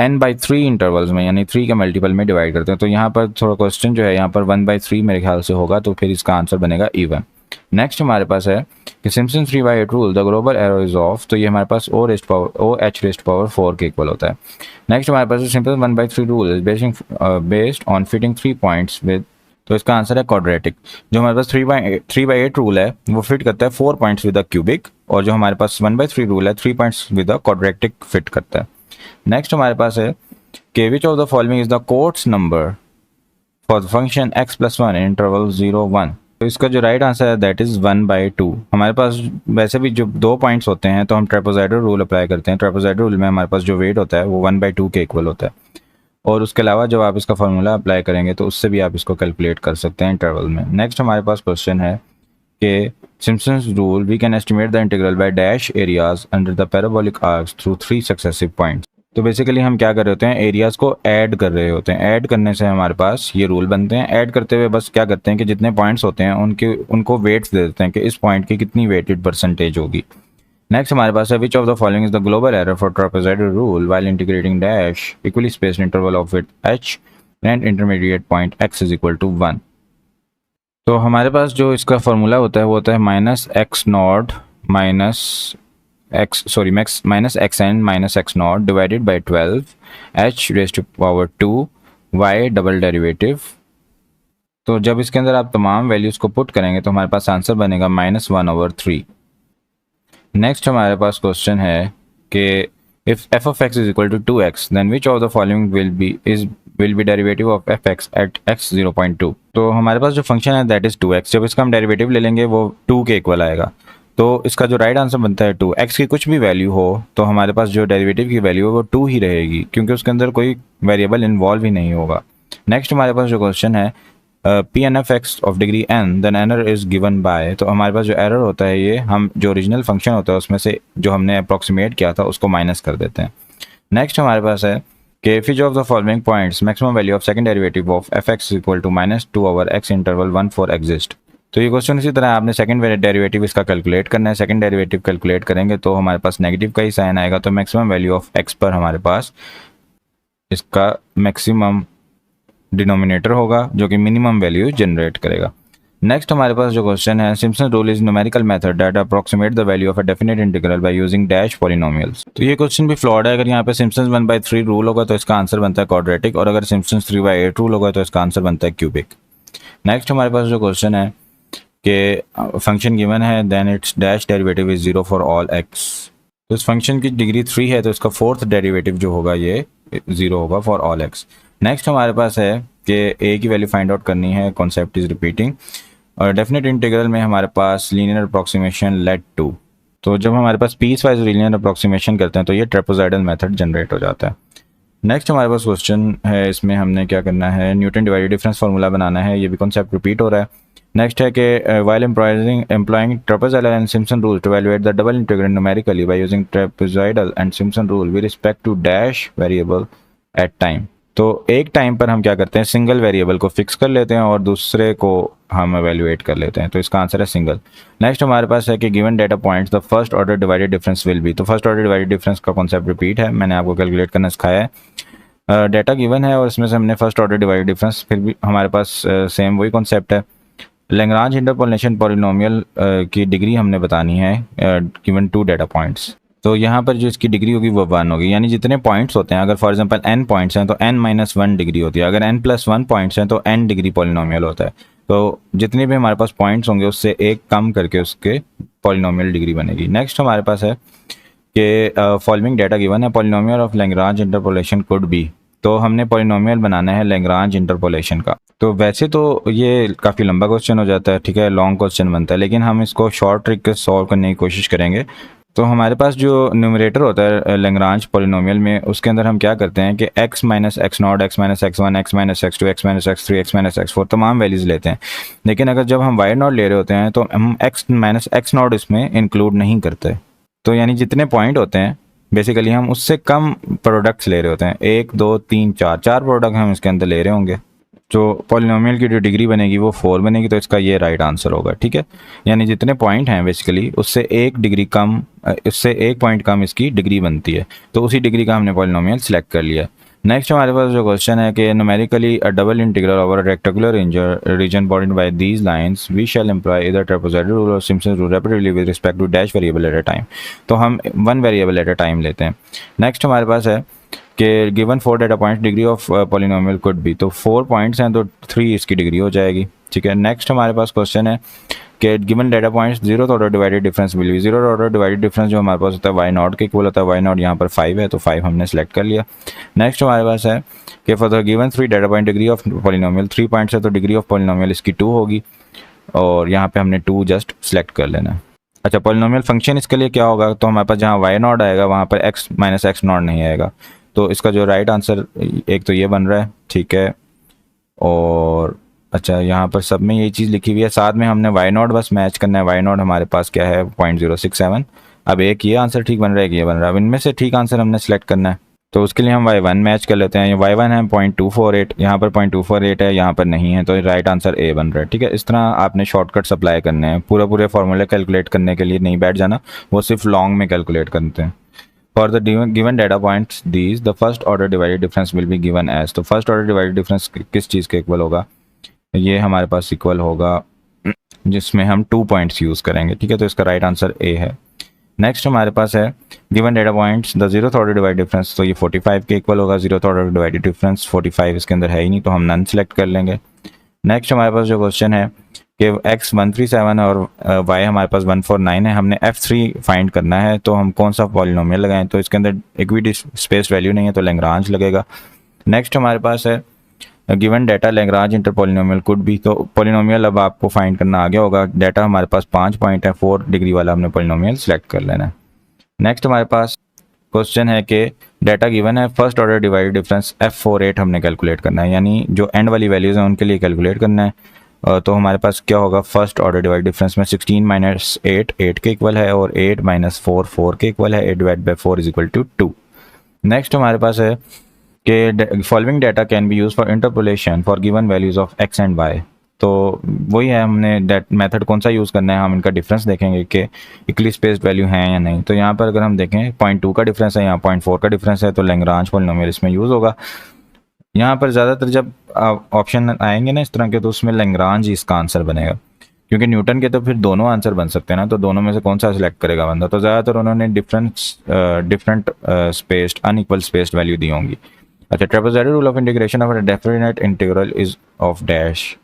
n/3 इंटरवल्स में यानी 3 के मल्टीपल में डिवाइड करते हैं। तो यहाँ पर थोड़ा क्वेश्चन जो है यहाँ पर 1/3 मेरे ख्याल से होगा, तो फिर इसका आंसर बनेगा इवन। नेक्स्ट हमारे पास है कि Simpson 3/8 rule the global arrow is of, तो ये हमारे पास OH⁴ के इक्वल होता है। नेक्स्ट हमारे पास simple 1/3 rule is based on fitting 3 points with, तो इसका आंसर है क्वाड्रेटिक। जो हमारे पास 3/8 रूल है वो फिट करता है 4 पॉइंट्स विद अ क्यूबिक, और जो हमारे पास 1/3 रूल है 3 points with a quadratic fit करता है। नेक्स्ट हमारे पास है कि विच of the following is the quotes number for the function x+1 in interval 0-1। तो इसका जो राइट आंसर है दैट इज 1/2। हमारे पास वैसे भी जो 2 पॉइंट्स होते हैं तो हम ट्रेपेजॉइडल रूल अप्लाई करते हैं। ट्रेपेजॉइडल रूल में हमारे पास जो वेट होता है वो 1/2 के इक्वल होता है, और उसके अलावा जब आप इसका फार्मूला अप्लाई करेंगे तो उससे भी आप इसको कैलकुलेट कर सकते हैं इंटरवल में। नेक्स्ट हमारे पास क्वेश्चन है कि Simpson's rule we can estimate the integral by dash areas under the parabolic arcs through 3 successive points। तो बेसिकली हम क्या कर रहे होते हैं, एरियाज को ऐड कर रहे होते हैं। ऐड करने से हमारे पास ये रूल बनते हैं। ऐड करते हुए बस क्या करते हैं कि जितने पॉइंट्स होते हैं उनको वेट्स दे देते हैं कि इस पॉइंट की कितनी वेटेड परसेंटेज होगी। नेक्स्ट हमारे पास है which of the following is the global error for trapezoidal rule while integrating dash equally spaced interval of width h and intermediate point x is equal to 1। तो हमारे पास जो इसका फॉर्मूला होता है वो होता है minus x not minus x n minus x not divided by 12 h raise to power 2 y double derivative. तो जब इसके अंदर आप तमाम वैल्यूज़ को पुट करेंगे तो हमारे पास आंसर बनेगा -1/3। नेक्स्ट हमारे पास क्वेश्चन है कि if f of x is equal to 2x then which of the following will be derivative of fx at x 0.2। तो हमारे पास जो फंक्शन है दैट इज 2x, जब इसका हम डेरिवेटिव ले लेंगे वो 2 के इक्वल आएगा। तो इसका जो राइट आंसर बनता है 2। x की कुछ भी वैल्यू हो तो हमारे पास जो डेरिवेटिव की वैल्यू है वो 2 ही रहेगी क्योंकि उसके अंदर कोई वेरिएबल इन्वॉल्व ही नहीं होगा। नेक्स्ट हमारे पास जो क्वेश्चन है p n f x of degree n then error is given by. तो हमारे पास जो एरर होता है ये हम जो ओरिजिनल फंक्शन होता है उसमें से जो हमने अप्रॉक्सीमेट किया था उसको माइनस कर देते हैं। नेक्स्ट हमारे पास है कि if of the following points maximum value of second derivative of f x equal to -2/x interval 1 4 exist. तो ये क्वेश्चन इसी तरह आपने सेकंड डेरिवेटिव इसका कैलकुलेट करना है। सेकंड डेरिवेटिव कैलकुलेट करेंगे तो हमारे पास नेगेटिव का ही साइन आएगा, तो मैक्सिमम वैल्यू ऑफ एक्स पर हमारे पास इसका मैक्सिमम डिनोमिनेटर होगा जो कि मिनिमम वैल्यू जनरेट करेगा। नेक्स्ट हमारे पास जो क्वेश्चन है Simpson rule is numerical method that approximate the value of a definite integral by using dash polynomials. तो ये क्वेश्चन भी फ्लॉड है। अगर यहाँ पे सिम्पसन 1/3 रूल होगा तो इसका आंसर बनता है क्वाड्रेटिक, और अगर सिम्पसन 3/8 रूल होगा तो इसका आंसर बनता है क्यूबिक। नेक्स्ट हमारे पास जो क्वेश्चन है कि फंक्शन गिवन है then it's dash derivative is 0 for all x. तो इस फंक्शन की डिग्री 3 है तो इसका फोर्थ डेरिवेटिव जो होगा ये 0 होगा फॉर ऑल एक्स। नेक्स्ट हमारे पास है कि ए की वैल्यू फाइंड आउट करनी है, कॉन्सेप्ट इज रिपीटिंग। और डेफिनेट इंटीग्रल में हमारे पास लीनियर अप्रोक्सीमेशन लेड टू। तो जब हमारे पास पीस वाइज लीनियर अप्रोक्सीमेशन करते हैं तो ये ट्रेपेजॉइडल मेथड जनरेट हो जाता है। नेक्स्ट हमारे पास क्वेश्चन है, इसमें हमने क्या करना है, न्यूटन डिवाइडेड डिफरेंस फार्मूला बनाना है। ये भी कॉन्सेप्ट रिपीट हो रहा है। नेक्स्ट है कि while employing trapezoidal and Simpson rule to evaluate the double integral numerically by using trapezoidal and Simpson rule with respect to dash variable at time. तो एक टाइम पर हम क्या करते हैं, सिंगल वेरिएबल को फिक्स कर लेते हैं और दूसरे को हम एवेल्युएट कर लेते हैं। तो इसका आंसर है सिंगल। नेक्स्ट हमारे पास है कि given data points the first order divided difference will B. तो फर्स्ट ऑर्डर डिवाइडेड डिफरेंस का कॉन्सेप्ट रिपीट है, मैंने आपको कैलकुलेट करना सिखाया है। डेटा गिवन है और इसमें से हमने फर्स्ट ऑर्डर डिवाइडेड डिफरेंस, फिर भी हमारे पास सेम वही कॉन्सेप्ट है। लैग्रांज इंटरपोलेशन पॉलिनोमियल की डिग्री हमने बतानी है गिवन 2 डेटा पॉइंट्स। तो यहाँ पर जो इसकी डिग्री होगी वो 1 होगी, यानी जितने पॉइंट्स होते हैं, अगर फॉर एग्जांपल n पॉइंट्स हैं तो n-1 डिग्री होती है। अगर n+1 पॉइंट्स हैं तो n डिग्री पॉलिनोमियल होता है। तो जितने भी हमारे पास पॉइंट्स होंगे उससे एक कम करके उसके पॉलिनोमियल डिग्री बनेगी। नेक्स्ट हमारे पास है कि फॉलोइंग डेटा गिवन है, polynomial of Lagrange interpolation could be. तो हमने पॉलिनोमियल बनाना है लैग्रांज इंटरपोलेशन का। तो वैसे तो ये काफ़ी लंबा क्वेश्चन हो जाता है, ठीक है, लॉन्ग क्वेश्चन बनता है, लेकिन हम इसको शॉर्ट ट्रिक से सॉल्व करने की कोशिश करेंगे। तो हमारे पास जो न्यूमरेटर होता है लैग्रांज पॉलिनोमियल में, उसके अंदर हम क्या करते हैं कि x minus x naught, x minus x one, x minus x two, x minus x three, x minus x four तमाम वैल्यूज़ लेते हैं। लेकिन अगर जब हम y नॉट ले रहे होते हैं तो हम x माइनस एक्स नॉट इसमें इंक्लूड नहीं करते। तो यानी जितने पॉइंट होते हैं बेसिकली हम उससे कम प्रोडक्ट्स ले रहे होते हैं। 1 2 3 4 प्रोडक्ट हम इसके अंदर ले रहे होंगे। तो पॉलिनोमियल की जो डिग्री बनेगी वो 4 बनेगी। तो इसका ये राइट आंसर होगा, ठीक है। यानी जितने पॉइंट हैं बेसिकली उससे एक डिग्री कम, इससे एक पॉइंट कम इसकी डिग्री बनती है। तो उसी डिग्री का हमने पॉलिनोमियल सिलेक्ट कर लिया। नेक्स्ट हमारे पास जो क्वेश्चन है कि numerically a double integral over a rectangular region bordered by these lines we shall employ इधर ट्रेपेजॉइडल रूल और Simpson rule repeatedly with respect to dash variable at a time. तो हम 1 वेरिएबल एट अ टाइम लेते हैं। Next हमारे पास है कि given 4 data points degree of polynomial could B. तो 4 पॉइंट्स हैं तो 3 इसकी डिग्री हो जाएगी, ठीक है। नेक्स्ट हमारे पास क्वेश्चन है कि given data points zero order divided difference will B. Zero order divided difference जो हमारे पास होता है वाई नॉट के इक्वल होता है। वाई नॉट यहाँ पर 5 है तो 5 हमने सेलेक्ट कर लिया। नेक्स्ट हमारे पास है कि for the given 3 data point degree of polynomial 3 points है तो डिग्री ऑफ पॉलिनोमियल इसकी 2 होगी और यहाँ पे हमने 2 जस्ट सेलेक्ट कर लेना है। अच्छा, पॉलिनोमियल फंक्शन इसके लिए क्या होगा, तो हमारे पास जहाँ वाई नॉट आएगा वहाँ पर x माइनस एक्स नॉट नहीं आएगा। तो इसका जो राइट आंसर एक तो ये बन रहा है, ठीक है। और अच्छा यहाँ पर सब में यही चीज़ लिखी हुई है, साथ में हमने वाई नॉट बस मैच करना है। वाई नॉट हमारे पास क्या है 0.067। अब एक ये आंसर ठीक बन रहा है, एक ये बन रहा है। अब इनमें से ठीक आंसर हमने सेलेक्ट करना है, तो उसके लिए हम y1 मैच कर लेते हैं। ये y1 है 0.248, यहाँ पर 0.248 है, यहाँ पर नहीं है, तो राइट आंसर ए बन रहा है। ठीक है, इस तरह आपने शॉर्टकट्स अप्लाई करने हैं। पूरे फॉर्मूले कैलकुलेट करने के लिए नहीं बैठ जाना, वो सिर्फ लॉन्ग में कैलकुलेट करते हैं। For the given data points these the first order divided difference will be given as. तो फर्स्ट ऑर्डर डिवाइडेड डिफरेंस किस चीज़ के इक्वल होगा? ये हमारे पास इक्वल होगा जिसमें हम 2 पॉइंट्स यूज़ करेंगे। ठीक है, तो इसका राइट आंसर ए है। नेक्स्ट हमारे पास है given data points the zeroth order divide difference, तो ये 45 के इक्वल होगा। जीरोथ ऑर्डर डिवाइडेड डिफरेंस 45 इसके अंदर है ही नहीं, तो हम नन सेलेक्ट कर लेंगे। नेक्स्ट हमारे पास जो क्वेश्चन है कि x 137 और y हमारे पास 149 है, हमने f3 फाइंड करना है, तो हम कौन सा पॉलिनोमियल लगाएं? तो इसके अंदर इक्विटी स्पेस वैल्यू नहीं है, तो लैग्रांज लगेगा। नेक्स्ट हमारे पास है given data Lagrange inter polynomial could B, तो पॉलिनोमियल अब आपको फाइंड करना आ गया होगा। डाटा हमारे पास 5 पॉइंट है, 4 डिग्री वाला हमने पॉलिनोमियल सेलेक्ट कर लेना है। नेक्स्ट हमारे पास क्वेश्चन है कि डाटा गिवन है, first order divided difference f48 हमने कैलकुलेट करना है, यानी जो एंड वाली वैल्यूज़ हैं उनके लिए कैलकुलेट करना है। तो हमारे पास क्या होगा, फर्स्ट ऑर्डर डिवाइड डिफरेंस में 16 माइनस 8 8 के इक्वल है, और 8 माइनस 4 4 के इक्वल है। 8 divide by 4 is equal to 2। Next हमारे पास है कि following data can be use for interpolation for given values of x and y. तो वही है, हमने डेट मेथड कौन सा यूज़ करना है, हम इनका डिफरेंस देखेंगे कि इक्वली स्पेस्ड वैल्यू है या नहीं। तो यहाँ पर अगर हम देखें 0.2 का डिफरेंस है, यहाँ 0.4 का डिफरेंस है, तो लैग्रांज पॉलिनोमियल इसमें यूज़ होगा। यहाँ पर ज़्यादातर जब ऑप्शन आएंगे ना इस तरह के, तो उसमें लैग्रांज ही इसका आंसर बनेगा, क्योंकि न्यूटन के तो फिर दोनों आंसर बन सकते हैं ना, तो दोनों में से कौन सा सिलेक्ट करेगा बंदा? तो ज़्यादातर उन्होंने different spaced unequal spaced value दी होंगी। अच्छा, trapezoidal rule of integration of a definite integral is of dash.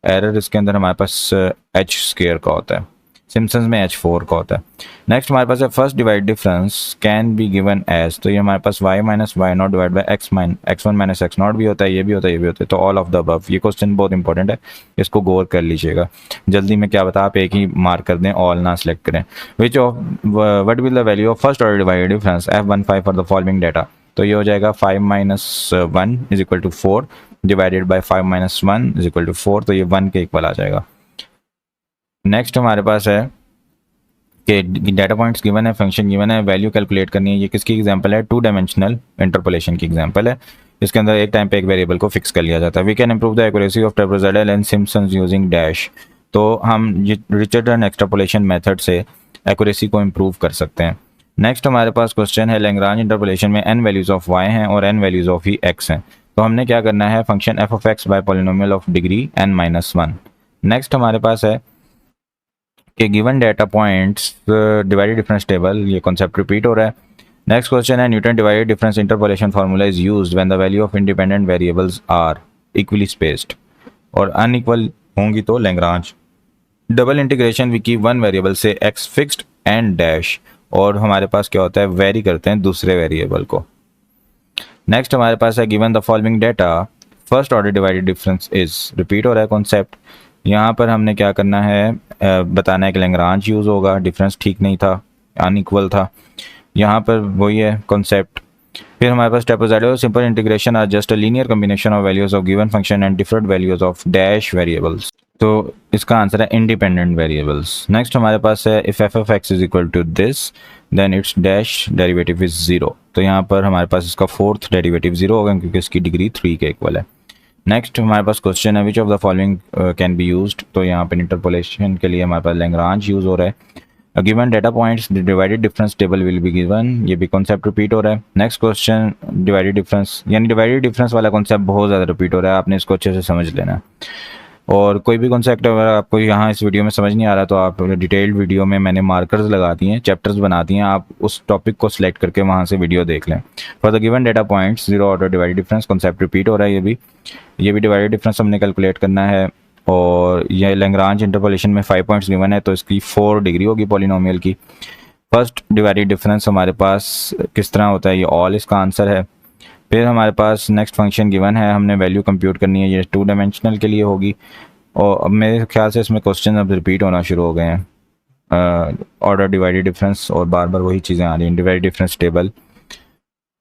Error इसके अंदर हमारे पास h स्क्वायर का होता है, सिम्पसन्स में h4 का होता है। नेक्स्ट हमारे पास है first divide difference can be given as, तो ये हमारे पास y minus y naught divide by x1 minus x naught भी होता है, ये भी होता है, ये भी होता है। तो ऑल ऑफ द अबव, ये क्वेश्चन बहुत इंपॉर्टेंट है, इसको गौर कर लीजिएगा। जल्दी में क्या बता, आप एक ही मार्क कर दें, ऑल ना सेलेक्ट करें। Which of what will the value of first order divided difference f15 for the following data. तो ये हो जाएगा 5 minus 1 is equal to 4 divided by 5 minus 1 is equal to 4, तो ये 1 के इक्वल आ जाएगा। नेक्स्ट हमारे पास है कि डाटा पॉइंट्स गिवन है, फंक्शन गिवन है, वैल्यू कैलकुलेट करनी है। ये किसकी एग्जांपल है? 2 डायमेंशनल इंटरपोलेशन की एग्जांपल है। इसके अंदर एक टाइम पे एक वेरिएबल को फिक्स कर लिया जाता है। We can improve the accuracy of trapezoidal and Simpson's using dash. तो हम रिचर्डसन एक्सट्रापोलेशन मेथड से एक्यूरेसी को इम्प्रूव कर सकते हैं। नेक्स्ट हमारे पास क्वेश्चन है लैग्रांज इंटरपोलेशन में n वैल्यूज ऑफ y हैं और n वैल्यूज ऑफ ही x हैं। तो हमने क्या करना है, function f of x by polynomial of degree n minus 1। Next हमारे पास है कि given data points divided difference table, ये कॉन्सेप्ट रिपीट हो रहा है। नेक्स्ट क्वेश्चन है Newton divided difference interpolation formula is used when the value of independent variables are equally spaced, और अनइक्वल होंगी तो Lagrange. Double integration we keep one variable say x fixed and dash, और हमारे पास क्या होता है, very करते हैं दूसरे वेरिएबल को। नेक्स्ट हमारे पास है given the following data first order divided difference is, repeat हो रहा है कॉन्सेप्ट। यहाँ पर हमने क्या करना है, बताना है कि लैग्रांज यूज़ होगा, डिफरेंस ठीक नहीं था, अनइक्वल था। यहाँ पर वही है कॉन्सेप्ट। फिर हमारे पास trapezoidal simple integration are just a linear combination of values of given function and different values of dash variables. तो इसका आंसर है इंडिपेंडेंट वेरिएबल्स। नेक्स्ट हमारे पास है if f of x is equal to this then it's dash derivative is 0। तो यहाँ पर हमारे पास इसका फोर्थ डेरिवेटिव 0 होगा, क्योंकि इसकी डिग्री 3 के इक्वल है। नेक्स्ट हमारे पास क्वेश्चन है which of the following can be used. तो यहाँ पर इंटरपोलेशन के लिए हमारे पास लैग्रांज यूज़ हो रहा है। Given data points divided difference table will be given, ये भी कॉन्सेप्ट रिपीट हो रहा है। नेक्स्ट क्वेश्चन डिवाइडेड डिफरेंस, यानी डिवाइडेड डिफरेंस वाला कॉन्सेप्ट बहुत ज़्यादा रिपीट हो रहा है, आपने इसको अच्छे से समझ लेना है। और कोई भी कॉन्सेप्ट अगर आपको यहाँ इस वीडियो में समझ नहीं आ रहा, तो आप डिटेल्ड वीडियो में मैंने मार्कर्स लगा दिए हैं, चैप्टर्स बना दिए हैं, आप उस टॉपिक को सिलेक्ट करके वहाँ से वीडियो देख लें। For the given data points 0 order divided difference, concept repeat हो रहा है। ये भी डिवाइडेड डिफरेंस हमने कैलकुलेट करना है, और ये लैग्रांज इंटरपोलेशन में 5 पॉइंट्स गिवन है, तो इसकी 4 डिग्री होगी पॉलिनोमियल की। फर्स्ट डिवाइडेड डिफरेंस हमारे पास किस तरह होता है, ये ऑल इसका आंसर है। फिर हमारे पास नेक्स्ट फंक्शन गिवन है, हमने वैल्यू कंप्यूट करनी है, ये 2 डायमेंशनल के लिए होगी। और अब मेरे ख्याल से इसमें क्वेश्चन अब रिपीट होना शुरू हो गए हैं, ऑर्डर डिवाइडेड डिफरेंस, और बार बार वही चीज़ें आ रही हैं। Divided difference table,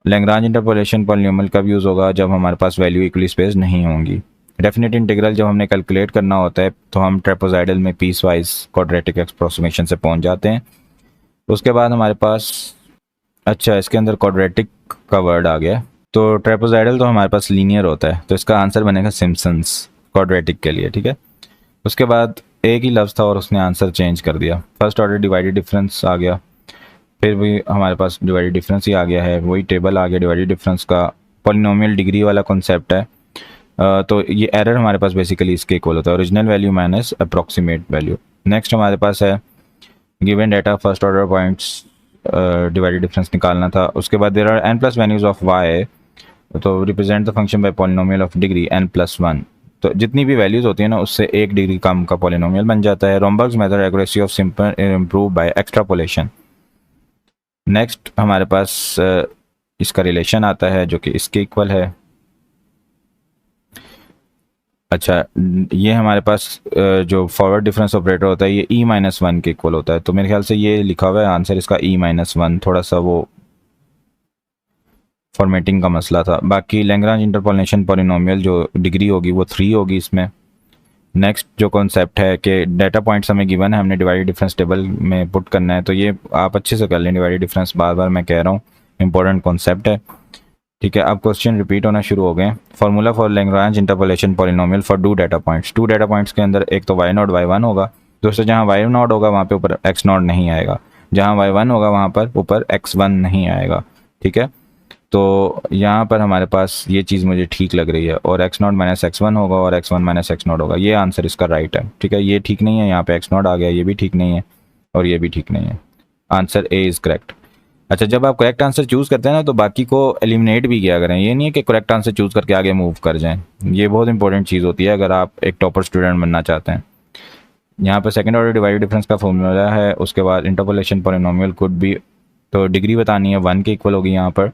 Lagrange interpolation polynomial कब यूज़ होगा, जब हमारे पास वैल्यू इक्वली स्पेस नहीं होंगी। डेफिनेट इंटीग्रल जब हमने कैलकुलेट करना होता है तो हम ट्रेपेजॉइडल में पीस वाइज क्वाड्रेटिक अप्रोक्सीमेशन से पहुंच जाते हैं। उसके बाद हमारे पास, अच्छा इसके अंदर क्वाड्रेटिक का वर्ड आ गया, तो ट्रेपेजॉइडल तो हमारे पास लीनियर होता है, तो इसका आंसर बनेगा सिम्पसन्स क्वाड्रेटिक के लिए, ठीक है। उसके बाद एक ही लफ्ज़ था और उसने आंसर चेंज कर दिया, फर्स्ट ऑर्डर डिवाइडेड डिफरेंस आ गया, फिर भी हमारे पास डिवाइडेड डिफरेंस ही आ गया है, वही टेबल आ गया डिवाइडेड डिफरेंस का, पॉलिनोमियल डिग्री वाला कॉन्सेप्ट है। तो ये एरर हमारे पास बेसिकली इसके इक्वल होता है, original value minus approximate value. Next हमारे पास है given data first order points divided difference निकालना था। उसके बाद there are n plus values of y, तो represent the function by polynomial of degree n+1, तो जितनी भी वैल्यूज होती है ना उससे 1 डिग्री कम का पॉलिनोमियल बन जाता है। Romberg's method accuracy of simple improve by extrapolation. Next हमारे पास इसका रिलेशन आता है जो कि इसके इक्वल है। अच्छा ये हमारे पास जो फॉरवर्ड डिफरेंस ऑपरेटर होता है ये e-1 के इक्वल होता है, तो मेरे ख्याल से ये लिखा हुआ है आंसर इसका e-1, थोड़ा सा वो फॉर्मेटिंग का मसला था। बाकी लैग्रांज इंटरपोलेशन पॉलिनोमियल जो डिग्री होगी वो 3 होगी इसमें। नेक्स्ट जो कॉन्सेप्ट है कि डाटा पॉइंट्स हमें गिवन है, हमने डिवाइडेड डिफरेंस टेबल में पुट करना है, तो ये आप अच्छे से कर लें। डिवाइडेड डिफरेंस बार बार मैं कह रहा हूँ इंपॉर्टेंट कॉन्सेप्ट है, ठीक है। अब क्वेश्चन रिपीट होना शुरू हो गए। Formula for Lagrange interpolation polynomial for 2 data points, 2 data points के अंदर एक तो y0 y1 होगा, दोस्तों जहाँ y0 होगा वहाँ पे ऊपर x0 नहीं आएगा, जहाँ y1 होगा वहाँ पर ऊपर x1 नहीं आएगा, ठीक है। तो यहाँ पर हमारे पास ये चीज़ मुझे ठीक लग रही है, और x0 माइनस x1 होगा और x1 माइनस x0 होगा, ये आंसर इसका राइट है, ठीक है। ये ठीक नहीं है, यहाँ पे x0 आ गया, ये भी ठीक नहीं है और ये भी ठीक नहीं है, आंसर ए इज़ करेक्ट। अच्छा जब आप करेक्ट आंसर चूज़ करते हैं ना तो बाकी को एलिमिनेट भी किया करें, ये नहीं है कि करेक्ट आंसर चूज़ करके आगे मूव कर जाएं, ये बहुत इंपॉर्टेंट चीज़ होती है अगर आप एक टॉपर स्टूडेंट बनना चाहते हैं। यहाँ पर सेकंड ऑर्डर डिवाइडेड डिफरेंस का फॉर्मूला है, उसके बाद इंटरपोलेशन पॉलिनोमियल कुड भी, तो डिग्री बतानी है 1 के इक्वल होगी। यहाँ पर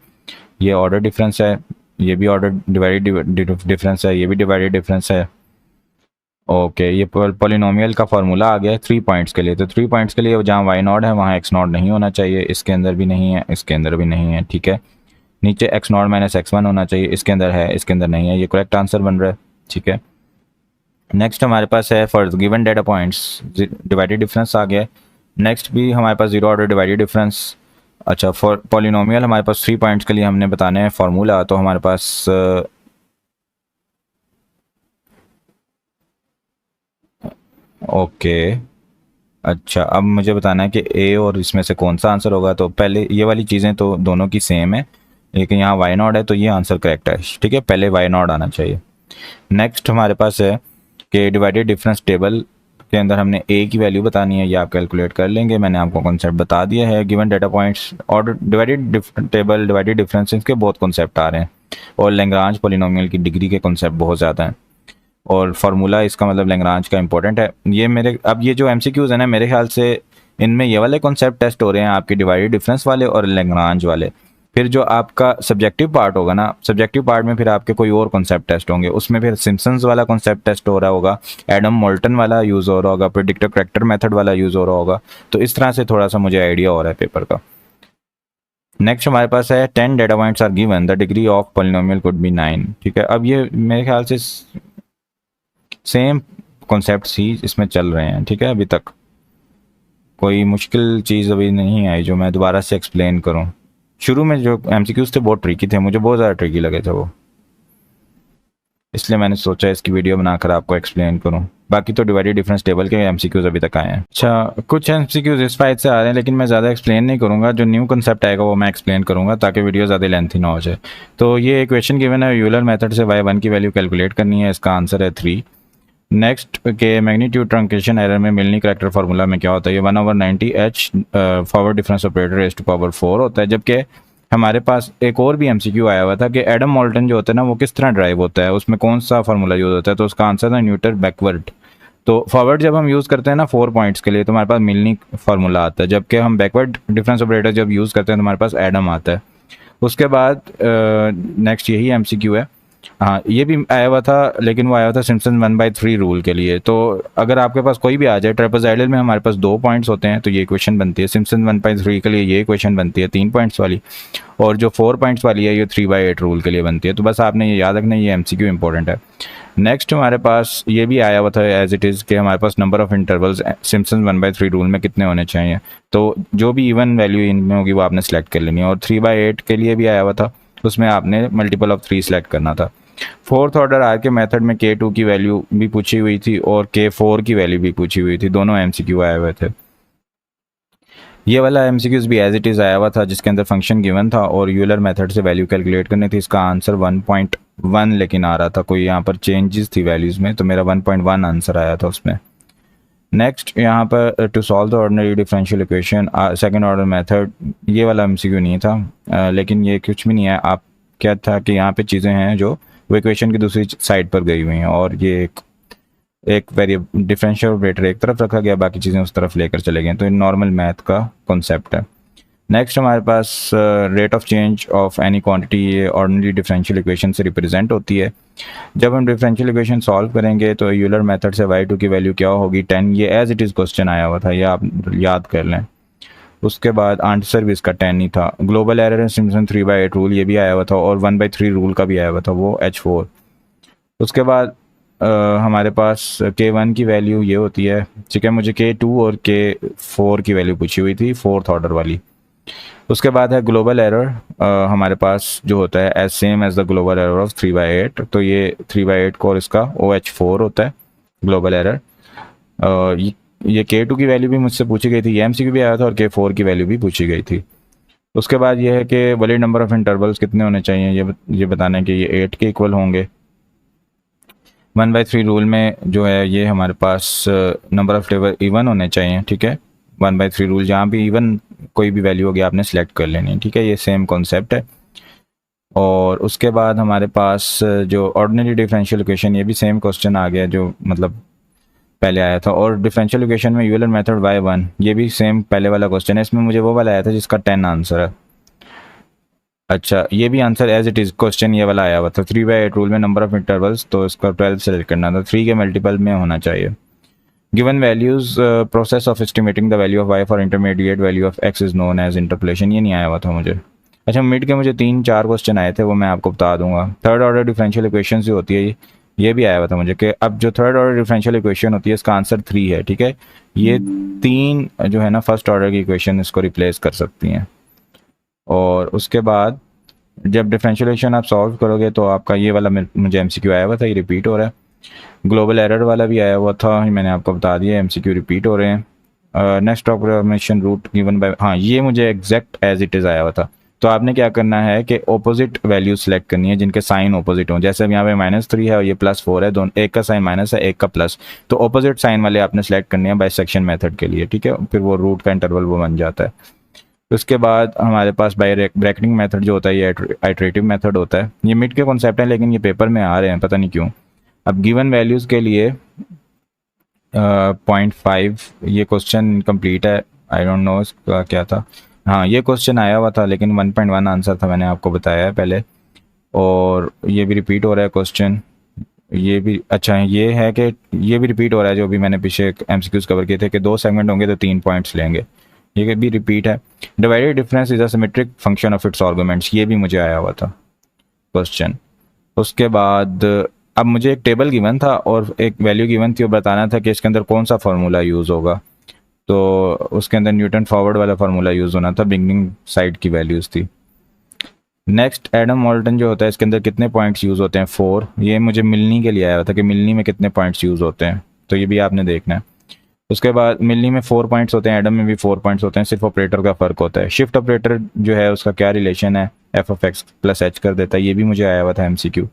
ये ऑर्डर डिफरेंस है, ये भी ऑर्डर डिवाइडेड डिफरेंस है, ये भी डिवाइडेड डिफरेंस है, ओके। ये पॉलिनोमियल का फार्मूला आ गया है 3 पॉइंट्स के लिए, तो 3 पॉइंट्स के लिए जहाँ y0 है वहाँ x0 नहीं होना चाहिए, इसके अंदर भी नहीं है, इसके अंदर भी नहीं है, ठीक है। नीचे x0 माइनस x1 होना चाहिए, इसके अंदर है, इसके अंदर नहीं है, ये करेक्ट आंसर बन रहा है, ठीक है। नेक्स्ट हमारे पास है for given data points divided difference आ गया है। नेक्स्ट भी हमारे पास 0 ऑर्डर डिवाइडेड डिफरेंस। अच्छा फॉर पॉलिनोमियल हमारे पास 3 पॉइंट्स के लिए हमने बताने हैं फार्मूला, तो हमारे पास ओके अच्छा अब मुझे बताना है कि ए और इसमें से कौन सा आंसर होगा। तो पहले ये वाली चीज़ें तो दोनों की सेम है, लेकिन यहाँ y0 है तो ये आंसर करेक्ट है, ठीक है, पहले y0 आना चाहिए। नेक्स्ट हमारे पास है कि डिवाइडेड डिफरेंस टेबल के अंदर हमने ए की वैल्यू बतानी है, ये आप कैलकुलेट कर लेंगे, मैंने आपको कॉन्सेप्ट बता दिया है। गिवन डाटा पॉइंट्स और डिवाइडेड टेबल डिवाइडेड डिफरेंस के बहुत कॉन्सेप्ट आ रहे हैं, और लैग्रांज पॉलिनोमियल की डिग्री के कॉन्सेप्ट बहुत ज़्यादा हैं, और फार्मूला इसका मतलब लैग्रांज का इंपॉर्टेंट है। ये मेरे अब ये जो MCQs है ना, मेरे ख्याल से इनमें ये वाले कॉन्सेप्ट टेस्ट हो रहे हैं आपके डिवाइडेड डिफरेंस वाले और लैग्रांज वाले। फिर जो आपका सब्जेक्टिव पार्ट होगा ना, सब्जेक्टिव पार्ट में फिर आपके कोई और कॉन्सेप्ट टेस्ट होंगे, उसमें फिर सिम्पसन्स वाला कॉन्सेप्ट टेस्ट हो रहा होगा, एडम मोल्टन वाला यूज़ हो रहा होगा, प्रेडिक्टर करेक्टर मेथड वाला यूज़ हो रहा होगा, तो इस तरह से थोड़ा सा मुझे आइडिया हो रहा है पेपर का। नेक्स्ट हमारे पास है 10 data points are given, the degree of polynomial could be 9, ठीक है। अब ये मेरे ख्याल से सेम कॉन्सेप्ट ही इसमें चल रहे हैं, ठीक है। अभी तक कोई मुश्किल चीज़ अभी नहीं आई जो मैं दोबारा से एक्सप्लेन करूं। शुरू में जो MCQs थे बहुत ट्रिकी थे, मुझे बहुत ज़्यादा ट्रिकी लगे थे वो, इसलिए मैंने सोचा इसकी वीडियो बनाकर आपको एक्सप्लेन करूं। बाकी तो डिवाइडेड डिफरेंस टेबल के MCQs अभी तक आए हैं। अच्छा कुछ MCQs इस फायदे से आ रहे हैं, लेकिन मैं ज़्यादा एक्सप्लेन नहीं करूँगा, जो न्यू कंसेप्ट आएगा वो मैं एक्सप्लेन करूँगा ताकि वीडियो ज़्यादा लेंथी ना हो जाए। तो ये इक्वेशन गिवन है, यूलर मेथड से y1 की वैल्यू कैलकुलेट करनी है, इसका आंसर है 3। नेक्स्ट के मैग्नीट्यूड ट्रंकेशन एरर में मिलनी करेक्टर फार्मूला में क्या होता है, ये 1/90 h forward difference operator raise to power 4 होता है। जबकि हमारे पास एक और भी MCQ आया हुआ था कि एडम मोल्टन जो होता है ना वो किस तरह ड्राइव होता है, उसमें कौन सा फार्मूला यूज़ होता है, तो उसका आंसर था न्यूटन बैकवर्ड। तो फॉरवर्ड जब हम यूज़ करते हैं ना 4 पॉइंट्स के लिए तो हमारे पास मिलनी फार्मूला आता है, जबकि हम बैकवर्ड डिफरेंस ऑपरेटर जब यूज़ करते हैं तो हमारे पास एडम आता है। उसके बाद नेक्स्ट यही MCQ है, हाँ ये भी आया हुआ था, लेकिन वो आया हुआ था सिम्पसन 1/3 रूल के लिए। तो अगर आपके पास कोई भी आ जाए, ट्रेपेजॉइडल में हमारे पास 2 पॉइंट्स होते हैं तो ये इक्वेशन बनती है, सिम्पसन 1/3 के लिए ये इक्वेशन बनती है 3 पॉइंट्स वाली, और जो 4 पॉइंट्स वाली है ये 3/8 रूल के लिए बनती है। तो बस आपने ये याद रखना, ये MCQ इंपॉर्टेंट है। नेक्स्ट हमारे पास ये भी आया हुआ था एज इट इज़ कि हमारे पास number of intervals Simpson 1/3 rule में कितने होने चाहिए। तो जो भी इवन वैल्यू इनमें होगी वो आपने सेलेक्ट कर लेनी है। और 3/8 के लिए भी आया हुआ था, उसमें आपने मल्टीपल ऑफ 3 सेलेक्ट करना था। फोर्थ ऑर्डर आर के मेथड में K2 की वैल्यू भी पूछी हुई थी और K4 की वैल्यू भी पूछी हुई थी, दोनों MCQ आए हुए थे। ये वाला MCQs भी एज इट इज़ आया हुआ था, जिसके अंदर फंक्शन गिवन था और यूलर मेथड से वैल्यू कैलकुलेट करनी थी। इसका आंसर 1.1 लेकिन आ रहा था, कोई यहाँ पर चेंजेस थी वैल्यूज़ में, तो मेरा 1.1 आंसर आया था उसमें। नेक्स्ट यहाँ पर to solve the ordinary differential equation second order method, ये वाला MCQ नहीं था, लेकिन ये कुछ भी नहीं है। आप क्या था कि यहाँ पे चीज़ें हैं जो वो इक्वेशन की दूसरी साइड पर गई हुई हैं और ये एक वेरिएबल डिफरेंशियल ऑपरेटर एक तरफ रखा गया, बाकी चीज़ें उस तरफ लेकर चले गए। तो ये नॉर्मल मैथ का कॉन्सेप्ट है। नेक्स्ट हमारे पास rate of change of any quantity, ये ऑर्डिनरी डिफरेंशियल इक्वेशन से रिप्रेजेंट होती है। जब हम डिफरेंशियल इक्वेशन सॉल्व करेंगे तो यूलर मेथड से y2 की वैल्यू क्या होगी 10, ये एज इट इज़ क्वेश्चन आया हुआ था, ये आप याद कर लें। उसके बाद आंसर भी इसका 10 ही था। Global error and Simpson 3/8 rule ये भी आया हुआ था और 1/3 रूल का भी आया हुआ था, वो H4। उसके बाद हमारे पास K1 की वैल्यू ये होती है, ठीक है। मुझे K2 और K4 की वैल्यू पूछी हुई थी, फोर्थ ऑर्डर वाली। उसके बाद है ग्लोबल एरर, हमारे पास जो होता है as same as the global error of 3/8, तो ये 3/8 को और इसका OH4 होता है ग्लोबल एरर। ये K2 की वैल्यू भी मुझसे पूछी गई थी, ये MCQ भी आया था और K4 की वैल्यू भी पूछी गई थी। उसके बाद ये है कि वैलिड नंबर ऑफ इंटरवल्स कितने होने चाहिए, ये बताना है कि ये 8 के इक्वल होंगे। 1/3 रूल में जो है ये हमारे पास नंबर ऑफ टेबल इवन होने चाहिए, ठीक है। 1/3 रूल जहाँ भी इवन कोई भी वैल्यू होगी आपने सेलेक्ट कर लेनी है, ठीक है। ये सेम कॉन्सेप्ट है। और उसके बाद हमारे पास जो ऑर्डिनरी डिफरेंशियल इक्वेशन, ये भी सेम क्वेश्चन आ गया जो मतलब पहले आया था। और डिफरेंशियल इक्वेशन में यूलर मेथड y1, ये भी सेम पहले वाला क्वेश्चन है। इसमें मुझे वो वाला आया था जिसका 10 आंसर है। अच्छा, ये भी answer as it is question ये वाला आया हुआ था 3/8 रूल में नंबर ऑफ इंटरवल्स, तो इसका 12 सेलेक्ट करना था, 3 के मल्टीपल में होना चाहिए। Given values process of estimating the value of y for intermediate value of x is known as interpolation, ये नहीं आया हुआ था मुझे। अच्छा, मिड के मुझे 3-4 क्वेश्चन आए थे, वो मैं आपको बता दूंगा। थर्ड ऑर्डर डिफरेंशियल इक्वेशन जो होती है ये भी आया हुआ था मुझे कि अब जो थर्ड ऑर्डर डिफरेंशियल इक्वेशन होती है इसका आंसर 3 है, ठीक है। ये 3 जो है ना फर्स्ट ऑर्डर की इक्वेशन इसको रिप्लेस कर सकती हैं। और उसके बाद जब डिफरेंशियलेशन आप सॉल्व करोगे तो आपका ये वाला मुझे MCQ आया हुआ था, ये रिपीट हो रहा है। ग्लोबल एरर वाला भी आया हुआ था, मैंने आपको बता दिया, MCQ रिपीट हो रहे हैं। Next operation root given by, हाँ ये मुझे एग्जैक्ट एज इट इज़ आया हुआ था। तो आपने क्या करना है कि ऑपोजिट वैल्यू सेलेक्ट करनी है जिनके साइन ऑपोजिट हों। जैसे अब यहाँ पे -3 है और ये +4 है, दोनों एक का साइन माइनस है एक का प्लस, तो ऑपोजिट साइन वाले आपने सेलेक्ट करने हैं बाइसेक्शन मेथड के लिए, ठीक है। फिर वो रूट का इंटरवल वो बन जाता है। उसके बाद हमारे पास बाय ब्रैकेटिंग मेथड जो होता है ये आइटरेटिव मेथड होता है। ये मिड के कॉन्सेप्ट हैं लेकिन ये पेपर में आ रहे हैं, पता नहीं क्यों। अब गिवन वैल्यूज़ के लिए 0.5 ये क्वेश्चन कंप्लीट है, आई डोंट नो इसका क्या था। हाँ ये क्वेश्चन आया हुआ था लेकिन 1.1 आंसर था, मैंने आपको बताया है पहले। और ये भी रिपीट हो रहा है क्वेश्चन, ये भी अच्छा है, ये है कि ये भी रिपीट हो रहा है जो भी मैंने पीछे MCQs कवर किए थे कि 2 सेगमेंट होंगे तो 3 पॉइंट्स लेंगे, ये भी रिपीट है। Divided difference is a symmetric function of its arguments, ये भी मुझे आया हुआ था क्वेश्चन। उसके बाद अब मुझे एक टेबल गिवन था और एक वैल्यू गिवन थी और बताना था कि इसके अंदर कौन सा फार्मूला यूज़ होगा। तो उसके अंदर न्यूटन फॉरवर्ड वाला फार्मूला यूज़ होना था, बिगनिंग साइड की वैल्यूज़ थी। नेक्स्ट एडम मोल्टन जो होता है इसके अंदर कितने पॉइंट्स यूज़ होते हैं 4, ये मुझे मिलनी के लिए आया था कि मिलनी में कितने पॉइंट्स यूज़ होते हैं, तो ये भी आपने देखना है। उसके बाद मिलनी में 4 पॉइंट्स होते हैं, एडम में भी 4 पॉइंट्स होते हैं, सिर्फ ऑपरेटर का फ़र्क होता है। शिफ्ट ऑपरेटर जो है उसका क्या रिलेशन है, f(x) + h कर देता है, ये भी मुझे आया हुआ था MCQ।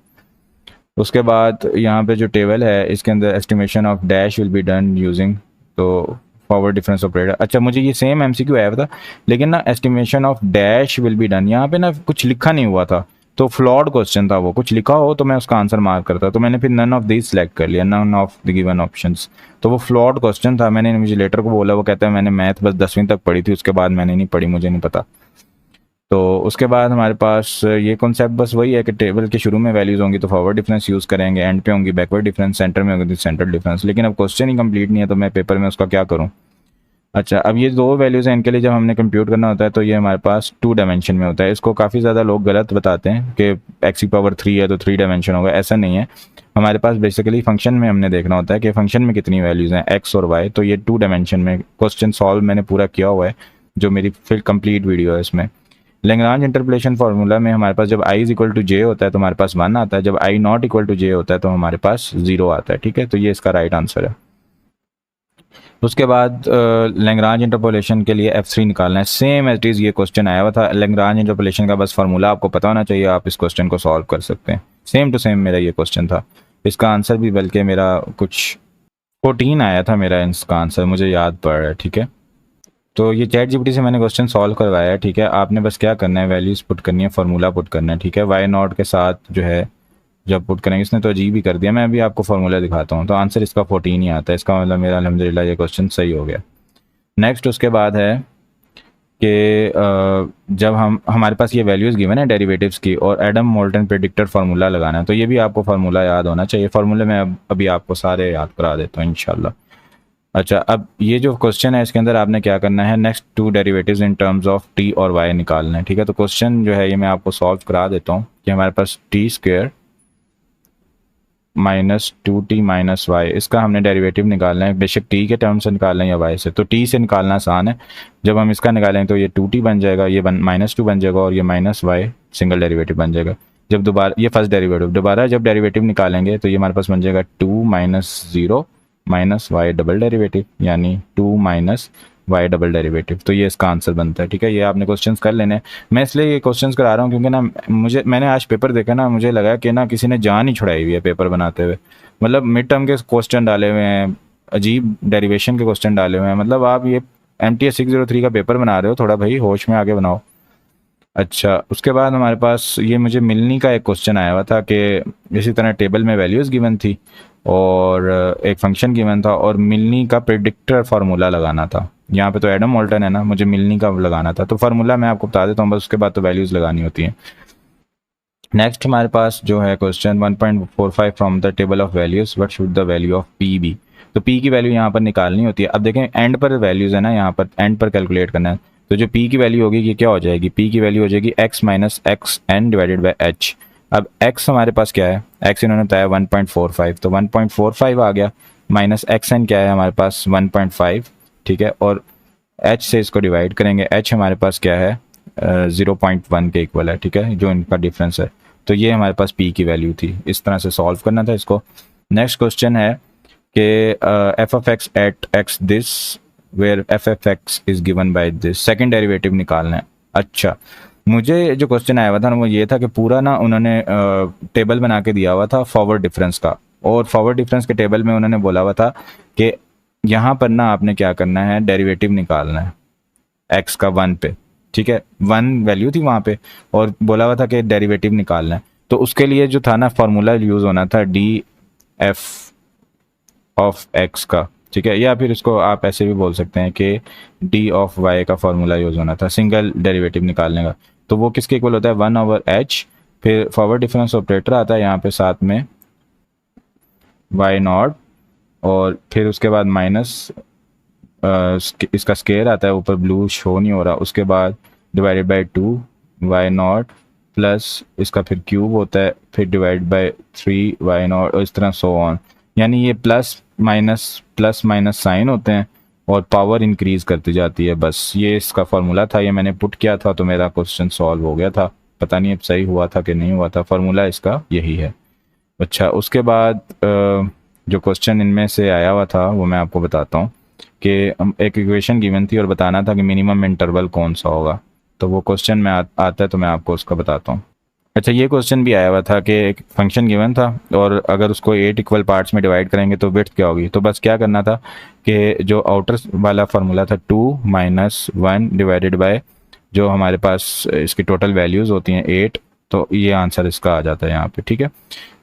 उसके बाद यहाँ पे जो टेबल है इसके अंदर estimation of dash will be done using तो फॉरवर्ड डिफरेंस ऑपरेटर। अच्छा मुझे ये सेम MCQ आया हुआ था लेकिन ना estimation of dash will be done यहाँ पे ना कुछ लिखा नहीं हुआ था, तो फ्लॉड क्वेश्चन था वो, कुछ लिखा हो तो मैं उसका आंसर मार्क करता, तो मैंने फिर नन ऑफ दिस सेलेक्ट कर लिया, none of the given options. तो वो फ्लॉड क्वेश्चन था, मैंने मुझे लेटर को बोला, वो कहता है मैंने मैथ बस 10वीं तक पढ़ी थी, उसके बाद मैंने नहीं पढ़ी, मुझे नहीं पता। तो उसके बाद हमारे पास ये कॉन्सेप्ट बस वही है कि टेबल के शुरू में वैल्यूज़ होंगी तो फॉरवर्ड डिफरेंस यूज़ करेंगे, एंड पे होंगी बैकवर्ड डिफरेंस, सेंटर में होगी तो सेंटर डिफरेंस। लेकिन अब क्वेश्चन ही कंप्लीट नहीं है तो मैं पेपर में उसका क्या करूँ। अच्छा, अब ये दो वैल्यूज़ हैं, इनके लिए जब हमने कंप्यूट करना होता है तो ये हमारे पास 2 डायमेंशन में होता है। इसको काफ़ी ज़्यादा लोग गलत बताते हैं कि एक्स की पावर 3 है तो 3 डायमेंशन होगा, ऐसा नहीं है। हमारे पास बेसिकली फंक्शन में हमने देखना होता है कि फंक्शन में कितनी वैल्यूज़ हैं एक्स और वाई, तो ये 2 डायमेंशन में क्वेश्चन सॉल्व मैंने पूरा किया हुआ है, जो मेरी फिर कंप्लीट वीडियो है इसमें। लैग्रांज इंटरपोलेशन फार्मूला में हमारे पास जब आई इज इक्वल टू जे होता है तो हमारे पास 1 आता है, जब आई नॉट इक्वल टू जे होता है तो हमारे पास 0 आता है। ठीक है, तो ये इसका राइट आंसर है। उसके बाद लैग्रांज इंटरपोलेशन के लिए f3 निकालना है। सेम एज इट इज़ ये क्वेश्चन आया हुआ था। लैग्रांज इंटरपोलेशन का बस फार्मूला आपको पता होना चाहिए, आप इस क्वेश्चन को सॉल्व कर सकते हैं। सेम टू सेम मेरा ये क्वेश्चन था। इसका आंसर भी बल्कि मेरा कुछ 14 आया था मेरा इसका आंसर, मुझे याद पड़ रहा है। ठीक है, तो ये चैट जीपीटी से मैंने क्वेश्चन सॉल्व करवाया है। ठीक है, आपने बस क्या करना है, वैल्यूज़ पुट करनी है, फार्मूला पुट करना है। ठीक है, वाई नॉट के साथ जो है जब पुट करेंगे, इसने तो अजीब ही कर दिया। मैं अभी आपको फार्मूला दिखाता हूँ, तो आंसर इसका 14 ही आता है। इसका मतलब मेरा अल्हम्दुलिल्लाह ये क्वेश्चन सही हो गया। नेक्स्ट उसके बाद है कि जब हमारे पास ये वैल्यूज़ गिवन है डेरिवेटिव्स की और एडम मोल्टन प्रेडिक्टर फार्मूला लगाना है, तो ये भी आपको फार्मूला याद होना चाहिए। फार्मूले में अभी आपको सारे याद करा देता हूँ इंशाल्लाह। अच्छा, अब ये जो क्वेश्चन है इसके अंदर आपने क्या करना है, next 2 derivatives in terms of T और वाई निकालना है। ठीक है, तो क्वेश्चन जो है ये मैं आपको सॉल्व करा देता हूँ कि हमारे पास टी स्क्वेयर -2t - y, इसका हमने डेरिवेटिव निकालना है। बेशक t के टर्म से निकालना है या y से, तो t से निकालना आसान है। जब हम इसका निकालेंगे तो ये 2t बन जाएगा, ये -2 बन जाएगा और ये -y सिंगल डेरिवेटिव बन जाएगा। जब दोबारा ये फर्स्ट डेरिवेटिव, दोबारा जब डेरिवेटिव निकालेंगे तो ये हमारे पास बन जाएगा 2 - 0 -y डबल डेरिवेटिव, यानी 2 y डबल डेरिवेटिव। तो ये इसका आंसर बनता है। ठीक है, ये आपने क्वेश्चंस कर लेने। मैं इसलिए ये क्वेश्चंस करा रहा हूँ क्योंकि ना मैंने आज पेपर देखा ना, मुझे लगा कि ना किसी ने जान ही छुड़ाई हुई है पेपर बनाते हुए। मतलब मिड टर्म के क्वेश्चन डाले हुए हैं, अजीब डेरिवेशन के क्वेश्चन डाले हुए हैं। मतलब आप ये MTS 603 का पेपर बना रहे हो, थोड़ा भाई होश में आके बनाओ। अच्छा, उसके बाद हमारे पास ये मुझे मिलनी का एक क्वेश्चन आया हुआ था कि इसी तरह टेबल में वैल्यूज़ गिवन थी और एक फंक्शन गिवन था और मिलनी का प्रेडिक्टर फार्मूला लगाना था। यहाँ पे तो एडम मोल्टन है ना, मुझे मिलनी का लगाना था। तो फार्मूला मैं आपको बता देता हूँ बस, उसके बाद तो वैल्यूज़ लगानी होती हैं। नेक्स्ट हमारे पास जो है question 1.45 from the table of values what should the value of p be. तो पी की वैल्यू यहाँ पर निकालनी होती है। अब देखें एंड पर वैल्यूज़ है ना, यहाँ पर एंड पर कैलकुलेट करना है। तो जो पी की वैल्यू होगी ये क्या हो जाएगी, पी की वैल्यू हो जाएगी x - xn divided by h। अब x हमारे पास क्या है, x इन्होंने बताया 1.45, तो 1.45 आ गया, माइनस xn क्या है हमारे पास 1.5। ठीक है, और h से इसको डिवाइड करेंगे, h हमारे पास क्या है 0.1 के इक्वल है। ठीक है, जो इनका डिफरेंस है। तो ये हमारे पास p की वैल्यू थी। इस तरह से सॉल्व करना था इसको। नेक्स्ट क्वेश्चन है कि f of x at x this where f f x is given by this, second derivative निकालना है। अच्छा, मुझे जो क्वेश्चन आया हुआ था ना वो ये था कि पूरा ना उन्होंने टेबल बना के दिया हुआ था फॉरवर्ड डिफरेंस का, और फॉरवर्ड डिफरेंस के टेबल में उन्होंने बोला हुआ था कि यहाँ पर ना आपने क्या करना है, डेरिवेटिव निकालना है एक्स का 1 पे। ठीक है, 1 वैल्यू थी वहाँ पे और बोला हुआ था कि डेरिवेटिव निकालना है। तो उसके लिए जो था ना फार्मूला यूज़ होना था डी एफ ऑफ एक्स का। ठीक है, या फिर इसको आप ऐसे भी बोल सकते हैं कि डी ऑफ वाई का फार्मूला यूज़ होना था सिंगल डेरिवेटिव निकालने का। तो वो किसके इक्वल होता है 1/h, फिर फॉरवर्ड डिफरेंस ऑपरेटर आता है यहाँ पे साथ में वाई नॉट, और फिर उसके बाद माइनस इसका स्केयर आता है, ऊपर ब्लू शो नहीं हो रहा, उसके बाद divided by 2 y naught plus इसका फिर क्यूब होता है, फिर डिवाइड बाई 3 वाई नॉट, और इस तरह सो ऑन। यानी ये प्लस माइनस साइन होते हैं और पावर इंक्रीज करती जाती है। बस ये इसका फार्मूला था, ये मैंने पुट किया था तो मेरा क्वेश्चन सॉल्व हो गया था। पता नहीं अब सही हुआ था कि नहीं हुआ था, फार्मूला इसका यही है। अच्छा, उसके बाद जो क्वेश्चन इनमें से आया हुआ था वो मैं आपको बताता हूँ कि एक इक्वेशन गिवन थी और बताना था कि मिनिमम इंटरवल कौन सा होगा। तो वो क्वेश्चन में आता है तो मैं आपको उसका बताता हूँ। अच्छा, ये क्वेश्चन भी आया हुआ था कि एक फंक्शन गिवन था और अगर उसको 8 इक्वल पार्ट्स में डिवाइड करेंगे तो विड्थ क्या होगी। तो बस क्या करना था कि जो आउटर वाला फार्मूला था 2 - 1 डिवाइडेड बाय जो हमारे पास इसकी टोटल वैल्यूज़ होती हैं 8, तो ये आंसर इसका आ जाता है यहाँ पे। ठीक है,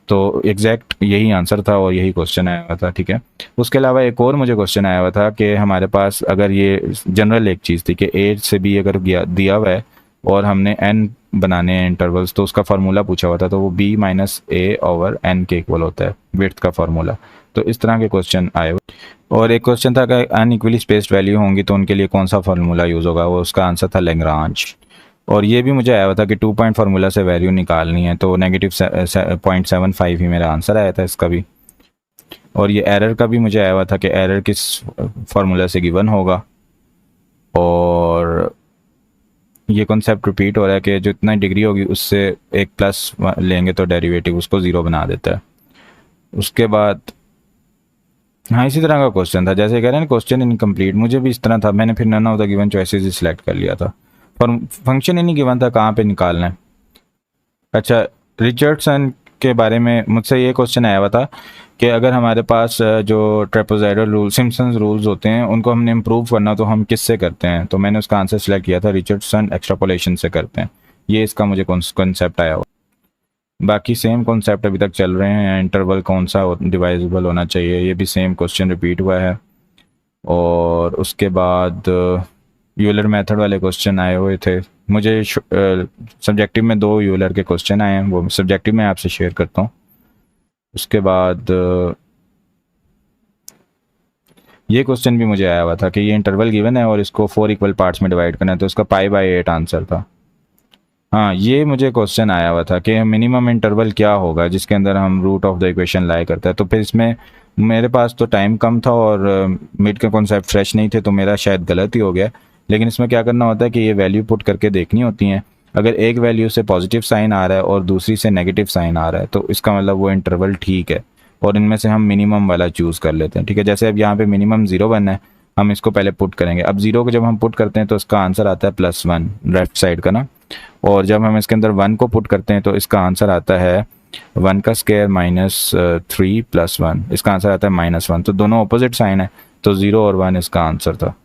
तो एग्जैक्ट यही आंसर था और यही क्वेश्चन आया हुआ था। ठीक है, उसके अलावा एक और मुझे क्वेश्चन आया हुआ था कि हमारे पास अगर ये जनरल एक चीज़ थी कि 8 से भी अगर दिया हुआ है और हमने n बनाने हैं इंटरवल्स, तो उसका फार्मूला पूछा हुआ था, तो वो b - a/n के इक्वल होता है विड्थ का फार्मूला। तो इस तरह के क्वेश्चन आए हुए। और एक क्वेश्चन था कि अनइक्वली स्पेस्ड वैल्यू होंगी तो उनके लिए कौन सा फार्मूला यूज़ होगा, वो उसका आंसर था लेग्रांज। और ये भी मुझे आया हुआ था कि 2 पॉइंट फार्मूला से वैल्यू निकालनी है, तो -0.75 ही मेरा आंसर आया था इसका भी। और ये एरर का भी मुझे आया हुआ था कि एरर किस फार्मूला से गिवन होगा। और ये कॉन्सेप्ट रिपीट हो रहा है कि जितना डिग्री होगी उससे एक प्लस लेंगे तो डेरिवेटिव उसको ज़ीरो बना देता है। उसके बाद हाँ इसी तरह का क्वेश्चन था, जैसे कह रहे हैं क्वेश्चन इनकम्प्लीट, मुझे भी इस तरह था, मैंने फिर none of the given choices ही सिलेक्ट कर लिया था। पर फंक्शन ही नहीं गिवन था कहाँ पे निकालना है। अच्छा, रिचर्डसन के बारे में मुझसे ये क्वेश्चन आया हुआ था कि अगर हमारे पास जो ट्रेपेजॉइडल रूल सिम्पसन्स रूल्स होते हैं उनको हमने इम्प्रूव करना तो हम किससे करते हैं, तो मैंने उसका आंसर सेलेक्ट किया था रिचर्डसन एक्सट्रापोलेशन से करते हैं। ये इसका मुझे कॉन्सेप्ट आया हुआ। बाकी सेम कॉन्सेप्ट अभी तक चल रहे हैं, इंटरवल कौन सा डिवाइजेबल होना चाहिए, ये भी सेम क्वेश्चन रिपीट हुआ है। और उसके बाद यूलर मेथड वाले क्वेश्चन आए हुए थे। मुझे सब्जेक्टिव में 2 यूलर के क्वेश्चन आए हैं, वो सब्जेक्टिव में आपसे शेयर करता हूँ। उसके बाद ये क्वेश्चन भी मुझे आया हुआ था कि ये इंटरवल गिवन है और इसको 4 इक्वल पार्ट्स में डिवाइड करना है, तो इसका π/8 आंसर था। हाँ ये मुझे क्वेश्चन आया हुआ था कि मिनिमम इंटरवल क्या होगा जिसके अंदर हम रूट ऑफ द इक्वेशन लाई करते हैं, तो फिर इसमें मेरे पास तो टाइम कम था और मिड के कॉन्सेप्ट फ्रेश नहीं थे, तो मेरा शायद गलत ही हो गया। लेकिन इसमें क्या करना होता है कि ये वैल्यू पुट करके देखनी होती हैं। अगर एक वैल्यू से पॉजिटिव साइन आ रहा है और दूसरी से नेगेटिव साइन आ रहा है तो इसका मतलब वो इंटरवल ठीक है, और इनमें से हम मिनिमम वाला चूज़ कर लेते हैं। ठीक है, जैसे अब यहाँ पे मिनिमम 0 बनना है, हम इसको पहले पुट करेंगे। अब 0 को जब हम पुट करते हैं तो इसका आंसर आता है +1 लेफ्ट साइड का ना, और जब हम इसके अंदर 1 को पुट करते हैं तो इसका आंसर आता है 1 का स्क्वायर -3 + 1, इसका आंसर आता है -1। तो दोनों अपोजिट साइन है, तो 0 और 1 इसका आंसर था।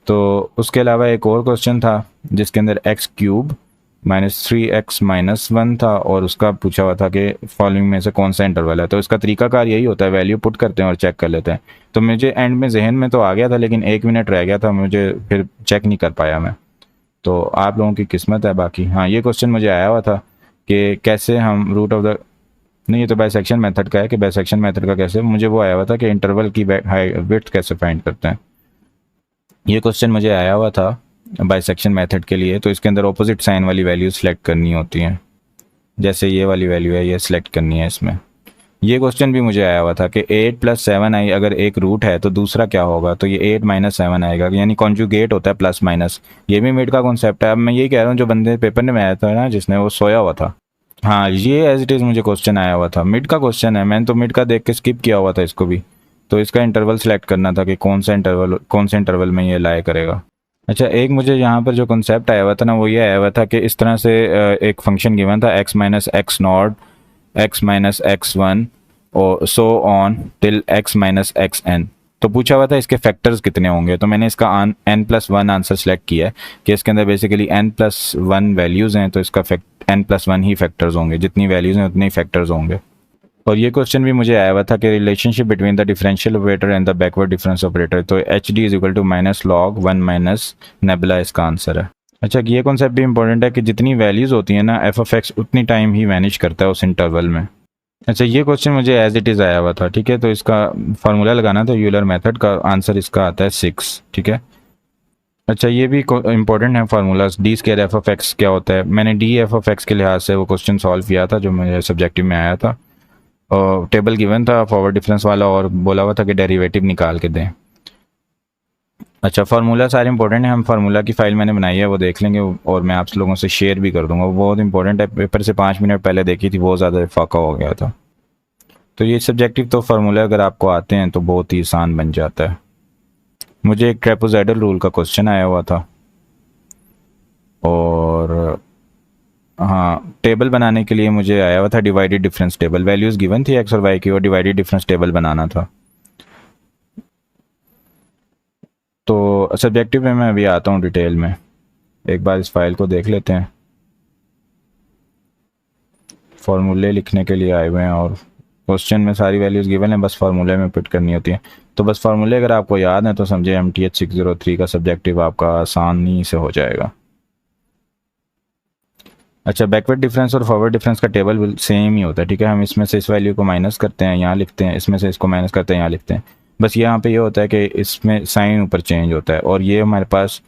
तो उसके अलावा एक और क्वेश्चन था जिसके अंदर x³ -3x - 1 था, और उसका पूछा हुआ था कि फॉलोइंग में से कौन सा इंटरवल है। तो इसका तरीकाकार यही होता है, वैल्यू पुट करते हैं और चेक कर लेते हैं। तो मुझे एंड में जहन में तो आ गया था, लेकिन 1 मिनट रह गया था, मुझे फिर चेक नहीं कर पाया मैं। तो आप लोगों की किस्मत है। बाकी हाँ ये क्वेश्चन मुझे आया हुआ था कि कैसे हम रूट ऑफ द, नहीं ये तो बाइसेक्शन मेथड का है कि बाइसेक्शन मेथड का कैसे, मुझे वो आया हुआ था कि इंटरवल की विड्थ कैसे फाइंड करते हैं। ये क्वेश्चन मुझे आया हुआ था बाइसेक्शन मेथड के लिए। तो इसके अंदर ऑपोजिट साइन वाली वैल्यू सेलेक्ट करनी होती हैं, जैसे ये वाली वैल्यू है ये सेलेक्ट करनी है इसमें। ये क्वेश्चन भी मुझे आया हुआ था कि 8 + 7 आई अगर एक रूट है तो दूसरा क्या होगा, तो ये 8 - 7 आएगा, यानी कॉन्जुगेट होता है प्लस माइनस। ये भी मिड का कॉन्सेप्ट है। अब मैं यही कह रहा हूँ जो बंदे पेपर में आया था ना जिसने, वो सोया हुआ था। हाँ ये एज इट इज़ मुझे क्वेश्चन आया हुआ था, मिड का क्वेश्चन है, मैंने तो मिड का देख के स्किप किया हुआ था इसको भी। तो इसका इंटरवल सेलेक्ट करना था कि कौन से इंटरवल में ये लाए करेगा। अच्छा, एक मुझे यहाँ पर जो कॉन्सेप्ट आया हुआ था ना वो ये आया हुआ था कि इस तरह से एक फंक्शन गिवन था x - x0 x - x1 और so on till x - xn। तो पूछा हुआ था इसके फैक्टर्स कितने होंगे, तो मैंने इसका n+1 आंसर सेलेक्ट किया है कि इसके अंदर बेसिकली n+1 वैल्यूज़ हैं, तो इसका n+1 ही फैक्टर्स होंगे, जितनी वैल्यूज़ हैं उतने ही फैक्टर्स होंगे। और ये क्वेश्चन भी मुझे आया हुआ था कि relationship between the differential operator and the backward difference operator, तो HD = -log1 - नेबुला इसका आंसर है। अच्छा, ये कॉन्सेप्ट भी इंपॉर्टेंट है कि जितनी वैल्यूज़ होती हैं ना f(x) उतनी टाइम ही वैनिश करता है उस इंटरवल में। अच्छा, ये क्वेश्चन मुझे एज इट इज़ आया हुआ था। ठीक है, तो इसका फार्मूला लगाना था यूलर मेथड का, आंसर इसका आता है 6। ठीक है, अच्छा ये भी इंपॉर्टेंट है फार्मूलाज। d² f(x) क्या होता है, मैंने d f(x) के लिहाज से वो क्वेश्चन सॉल्व किया था जो मुझे सब्जेक्टिव में आया था। और टेबल गिवन था फॉरवर्ड डिफरेंस वाला, और बोला हुआ था कि डेरिवेटिव निकाल के दें। अच्छा, फार्मूला सारे इंपॉर्टेंट है, हम फार्मूला की फ़ाइल मैंने बनाई है वो देख लेंगे, और मैं आप लोगों से शेयर भी कर दूंगा। वो बहुत इंपॉर्टेंट है, पेपर से 5 मिनट पहले देखी थी, बहुत ज़्यादा फाका हो गया था। तो ये सब्जेक्टिव तो फार्मूला अगर आपको आते हैं तो बहुत ही आसान बन जाता है। मुझे एक ट्रेपेजॉइडल रूल का क्वेश्चन आया हुआ था, और हाँ टेबल बनाने के लिए मुझे आया हुआ था divided difference table. Values given थी x और y की, और डिवाइडेड डिफरेंस टेबल बनाना था। तो सब्जेक्टिव में मैं अभी आता हूँ डिटेल में, एक बार इस फाइल को देख लेते हैं। फार्मूले लिखने के लिए आए हुए हैं, और क्वेश्चन में सारी वैल्यूज़ गिवन है, बस फार्मूले में पुट करनी होती है। तो बस फार्मूले अगर आपको याद है तो समझे MTH 603 का सब्जेक्टिव आपका आसानी से हो जाएगा। अच्छा, बैकवर्ड डिफरेंस और फॉरवर्ड डिफरेंस का टेबल सेम ही होता है। ठीक है, हम इसमें से इस वैल्यू को माइनस करते हैं यहाँ लिखते हैं, इसमें से इसको माइनस करते हैं यहाँ लिखते हैं। बस यहाँ पे ये होता है कि इसमें साइन ऊपर चेंज होता है, और ये हमारे पास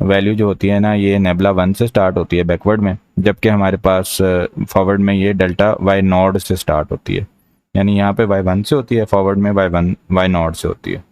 वैल्यू जो होती है ना, ये नेबला 1 से स्टार्ट होती है बैकवर्ड में, जबकि हमारे पास फॉरवर्ड में ये डेल्टा वाई नॉट से स्टार्ट होती है। यानी यहाँ पे वाई 1 से होती है, फॉरवर्ड में वाई नॉट से होती है।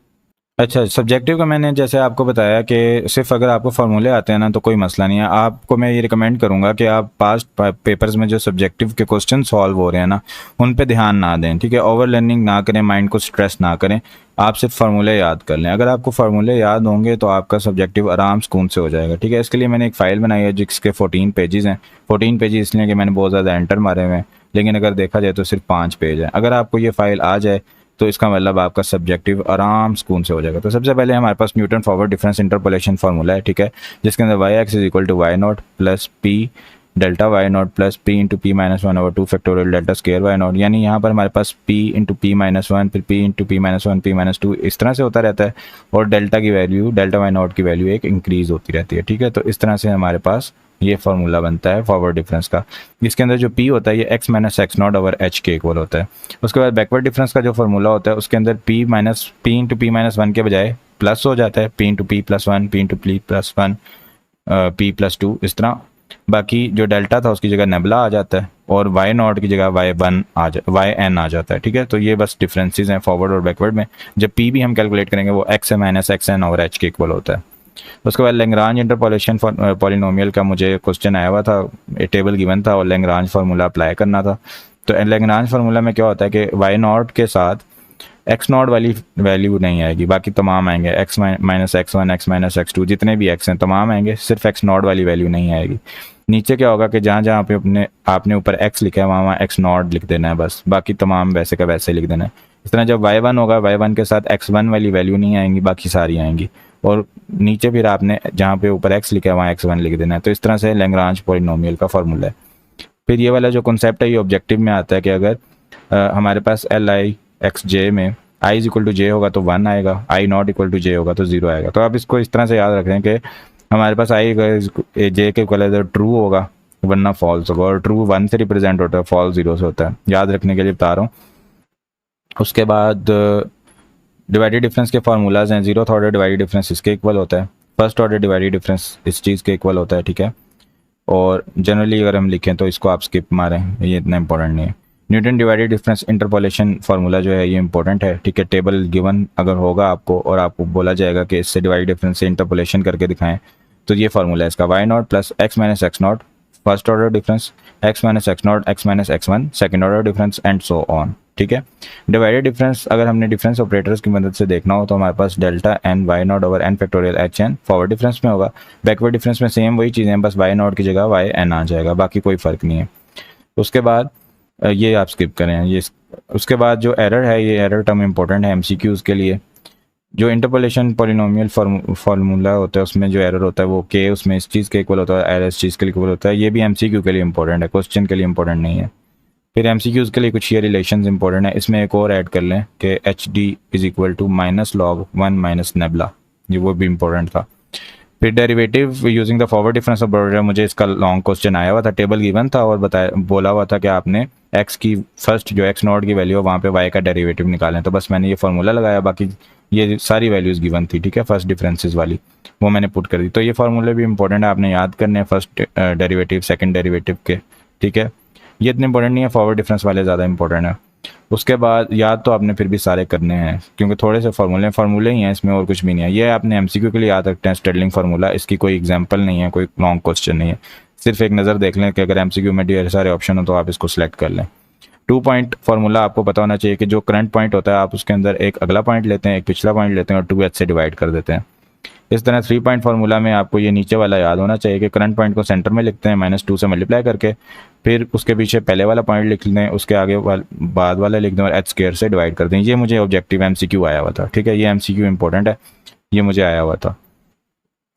अच्छा, सब्जेक्टिव का मैंने जैसे आपको बताया कि सिर्फ अगर आपको फार्मूले आते हैं ना तो कोई मसला नहीं है। आपको मैं ये रिकमेंड करूंगा कि आप पास्ट पेपर्स में जो सब्जेक्टिव के क्वेश्चन सॉल्व हो रहे हैं ना, उन पे ध्यान ना दें, ठीक है। ओवर लर्निंग ना करें, माइंड को स्ट्रेस ना करें, आप सिर्फ फार्मूले याद कर लें। अगर आपको फार्मूले याद होंगे तो आपका सब्जेक्टिव आराम सुकून से हो जाएगा, ठीक है। इसके लिए मैंने एक फ़ाइल बनाई है जिसके 14 पेजेस हैं। 14 पेजेस इसलिए कि मैंने बहुत ज़्यादा एंटर मारे हुए हैं, लेकिन अगर देखा जाए तो सिर्फ 5 पेज है। अगर आपको ये फ़ाइल आ जाए तो इसका मतलब आपका सब्जेक्टिव आराम सुकून से हो जाएगा। तो सबसे पहले हमारे पास Newton forward difference interpolation formula है, ठीक है, जिसके अंदर y x is equal to y naught plus p delta y naught plus p into p minus one over 2 factorial delta square y naught. यानी यहाँ पर हमारे पास p into p minus one, फिर p into p minus one, p minus two, इस तरह से होता रहता है, और डेल्टा की वैल्यू, डेल्टा वाई नॉट की वैल्यू एक इंक्रीज होती रहती है, ठीक है। तो इस तरह से हमारे पास ये फार्मूला बनता है फॉरवर्ड डिफरेंस का। इसके अंदर जो पी होता है ये x minus x not over h के इक्वल होता है। उसके बाद बैकवर्ड डिफरेंस का जो फार्मूला होता है उसके अंदर P into p minus one के बजाय प्लस हो जाता है, P into P plus one, P into P plus one, P plus two, इस तरह। बाकी जो डेल्टा था उसकी जगह नेबला आ जाता है, और वाई नॉट की जगह वाई एन आ जाता है, ठीक है। तो ये बस डिफरेंसेस हैं फॉरवर्ड और बैकवर्ड में। जब पी भी हम कैलकुलेट करेंगे वो x minus x n over h के इक्वल होता है। उसके बाद लैग्रांज इंटरपोलेशन पॉलिनोमियल का मुझे क्वेश्चन आया हुआ था, टेबल गिवन था और लैग्रांज फार्मूला अप्लाई करना था। तो लैग्रांज फार्मूला में क्या होता है कि वाई नॉट के साथ एक्स नॉट वाली वैल्यू नहीं आएगी, बाकी तमाम आएंगे, x minus x one, x minus x two, जितने भी एक्स हैं तमाम आएंगे, सिर्फ एक्स नॉट वाली वैल्यू नहीं आएगी। नीचे क्या होगा कि जहाँ जहाँ पे आपने ऊपर एक्स लिखा है वहाँ वहाँ एक्स नॉट लिख देना है बस, बाकी तमाम वैसे का वैसे लिख देना है। इस तरह जब वाई वन होगा, वाई वन के साथ एक्स वन वाली वैल्यू नहीं आएंगी, बाकी सारी आएंगी, और नीचे फिर आपने जहाँ पे ऊपर एक्स लिखा है वहाँ एक्स वन लिख देना है। तो इस तरह से लैग्रांज पॉलिनोमियल का फार्मूला है। फिर ये वाला जो कॉन्सेप्ट है ये ऑब्जेक्टिव में आता है कि अगर हमारे पास एल आई एक्स जे में आई इज इक्वल टू जे होगा तो 1 आएगा, आई नॉट इक्वल टू जे होगा तो 0 आएगा। तो आप इसको इस तरह से याद रखें कि हमारे पास आई जे के इक्वल ट्रू होगा वरना फॉल्स होगा, और ट्रू 1 से रिप्रेजेंट होता है, फॉल्स 0 से होता है, याद रखने के लिए बता रहा हूँ। उसके बाद डिवाइडेड डिफरेंस के फार्मूलाज हैं। 0th ऑर्डर डिवाइडेड डिफरेंस इसके इक्वल होता है, फर्स्ट ऑर्डर डिवाइडेड डिफरेंस इस चीज़ के इक्वल होता है, ठीक है। और जनरली अगर हम लिखें तो इसको आप स्किप मारें, ये इतना इंपॉर्टेंट नहीं है। Newton divided difference interpolation formula जो है ये इंपॉर्टेंट है, ठीक है। टेबल गिवन अगर होगा आपको और आपको बोला जाएगा कि इससे डिवाइडेड डिफरेंस से इंटरपोलेशन करके दिखाएं, तो ये फार्मूला है इसका, y naught plus x minus x naught first order difference, x minus x naught, x minus x one second order difference, and so on, ठीक है। डिवाइडेड डिफरेंस अगर हमने डिफरेंस ऑपरेटर्स की मदद से देखना हो तो हमारे पास delta n y not over n factorial h n forward difference में होगा। बैकवर्ड डिफरेंस में सेम वही चीज़ें, बस वाई नॉट की जगह वाई एन आ जाएगा, बाकी कोई फ़र्क नहीं है। उसके बाद ये आप स्किप करें ये। उसके बाद जो एरर है, ये एरर टर्म इंपॉर्टेंट है एमसीक्यूज़ के लिए। जो इंटरपोलेशन पॉलिनोमियल फार्मूला होता है उसमें जो एरर होता है वो के उसमें इस चीज़ के इक्वल होता है, एरर इस चीज़ के इक्वल होता है। ये भी एमसीक्यू के लिए इंपॉर्टेंट है, क्वेश्चन के लिए इंपॉर्टेंट नहीं है। फिर एमसीक्यूज़ के लिए कुछ ये रिलेशंस इंपॉर्टेंट है, इसमें एक और ऐड कर लें कि h d is equal to minus log 1 minus nabla, ये वो भी इंपॉर्टेंट था। फिर derivative using the forward difference of border, मुझे इसका लॉन्ग क्वेश्चन आया हुआ था, टेबल गिवन था और बोला हुआ था कि आपने एक्स की फर्स्ट जो एक्स नॉट की वैल्यू है वहाँ पे वाई का डेरिवेटिव निकालें। तो बस मैंने ये फार्मूला लगाया, बाकी ये सारी वैल्यूज़ गिवन थी, ठीक है, फर्स्ट डिफरेंसेस वाली वो मैंने पुट कर दी। तो ये फार्मूले भी इंपॉर्टेंट है, आपने याद करने हैं फर्स्ट डेरिवेटिव सेकंड डेरिवेटिव के, ठीक है। ये इतने इंपॉर्टेंट नहीं है, फॉरवर्ड डिफरेंस वाले ज़्यादा इंपॉर्टेंट है। उसके बाद याद तो आपने फिर भी सारे करने हैं क्योंकि थोड़े से फार्मूले ही हैं इसमें, और कुछ भी नहीं है। ये आपने एमसीक्यू के लिए याद रखते हैं स्टेडलिंग फार्मूला, इसकी कोई एग्जांपल नहीं है, कोई लॉन्ग क्वेश्चन नहीं है, सिर्फ एक नज़र देख लें कि अगर एमसीक्यू में ढेर सारे ऑप्शन हो तो आप इसको सिलेक्ट कर लें। 2 पॉइंट फार्मूला आपको पता होना चाहिए कि जो करंट पॉइंट होता है आप उसके अंदर एक अगला पॉइंट लेते हैं, एक पिछला पॉइंट लेते हैं और 2h से डिवाइड कर देते हैं। इस तरह 3 पॉइंट फार्मूला में आपको ये नीचे वाला याद होना चाहिए कि करंट पॉइंट को सेंटर में लिखते हैं -2 से मल्टीप्लाई करके, फिर उसके पीछे पहले वाला पॉइंट लिख दें, उसके आगे बाद वाला लिख दें और h स्क्वायर से डिवाइड कर दें। ये मुझे ऑब्जेक्टिव एमसीक्यू आया हुआ था, ठीक है, ये एमसीक्यू इंपॉर्टेंट है, ये मुझे आया हुआ था।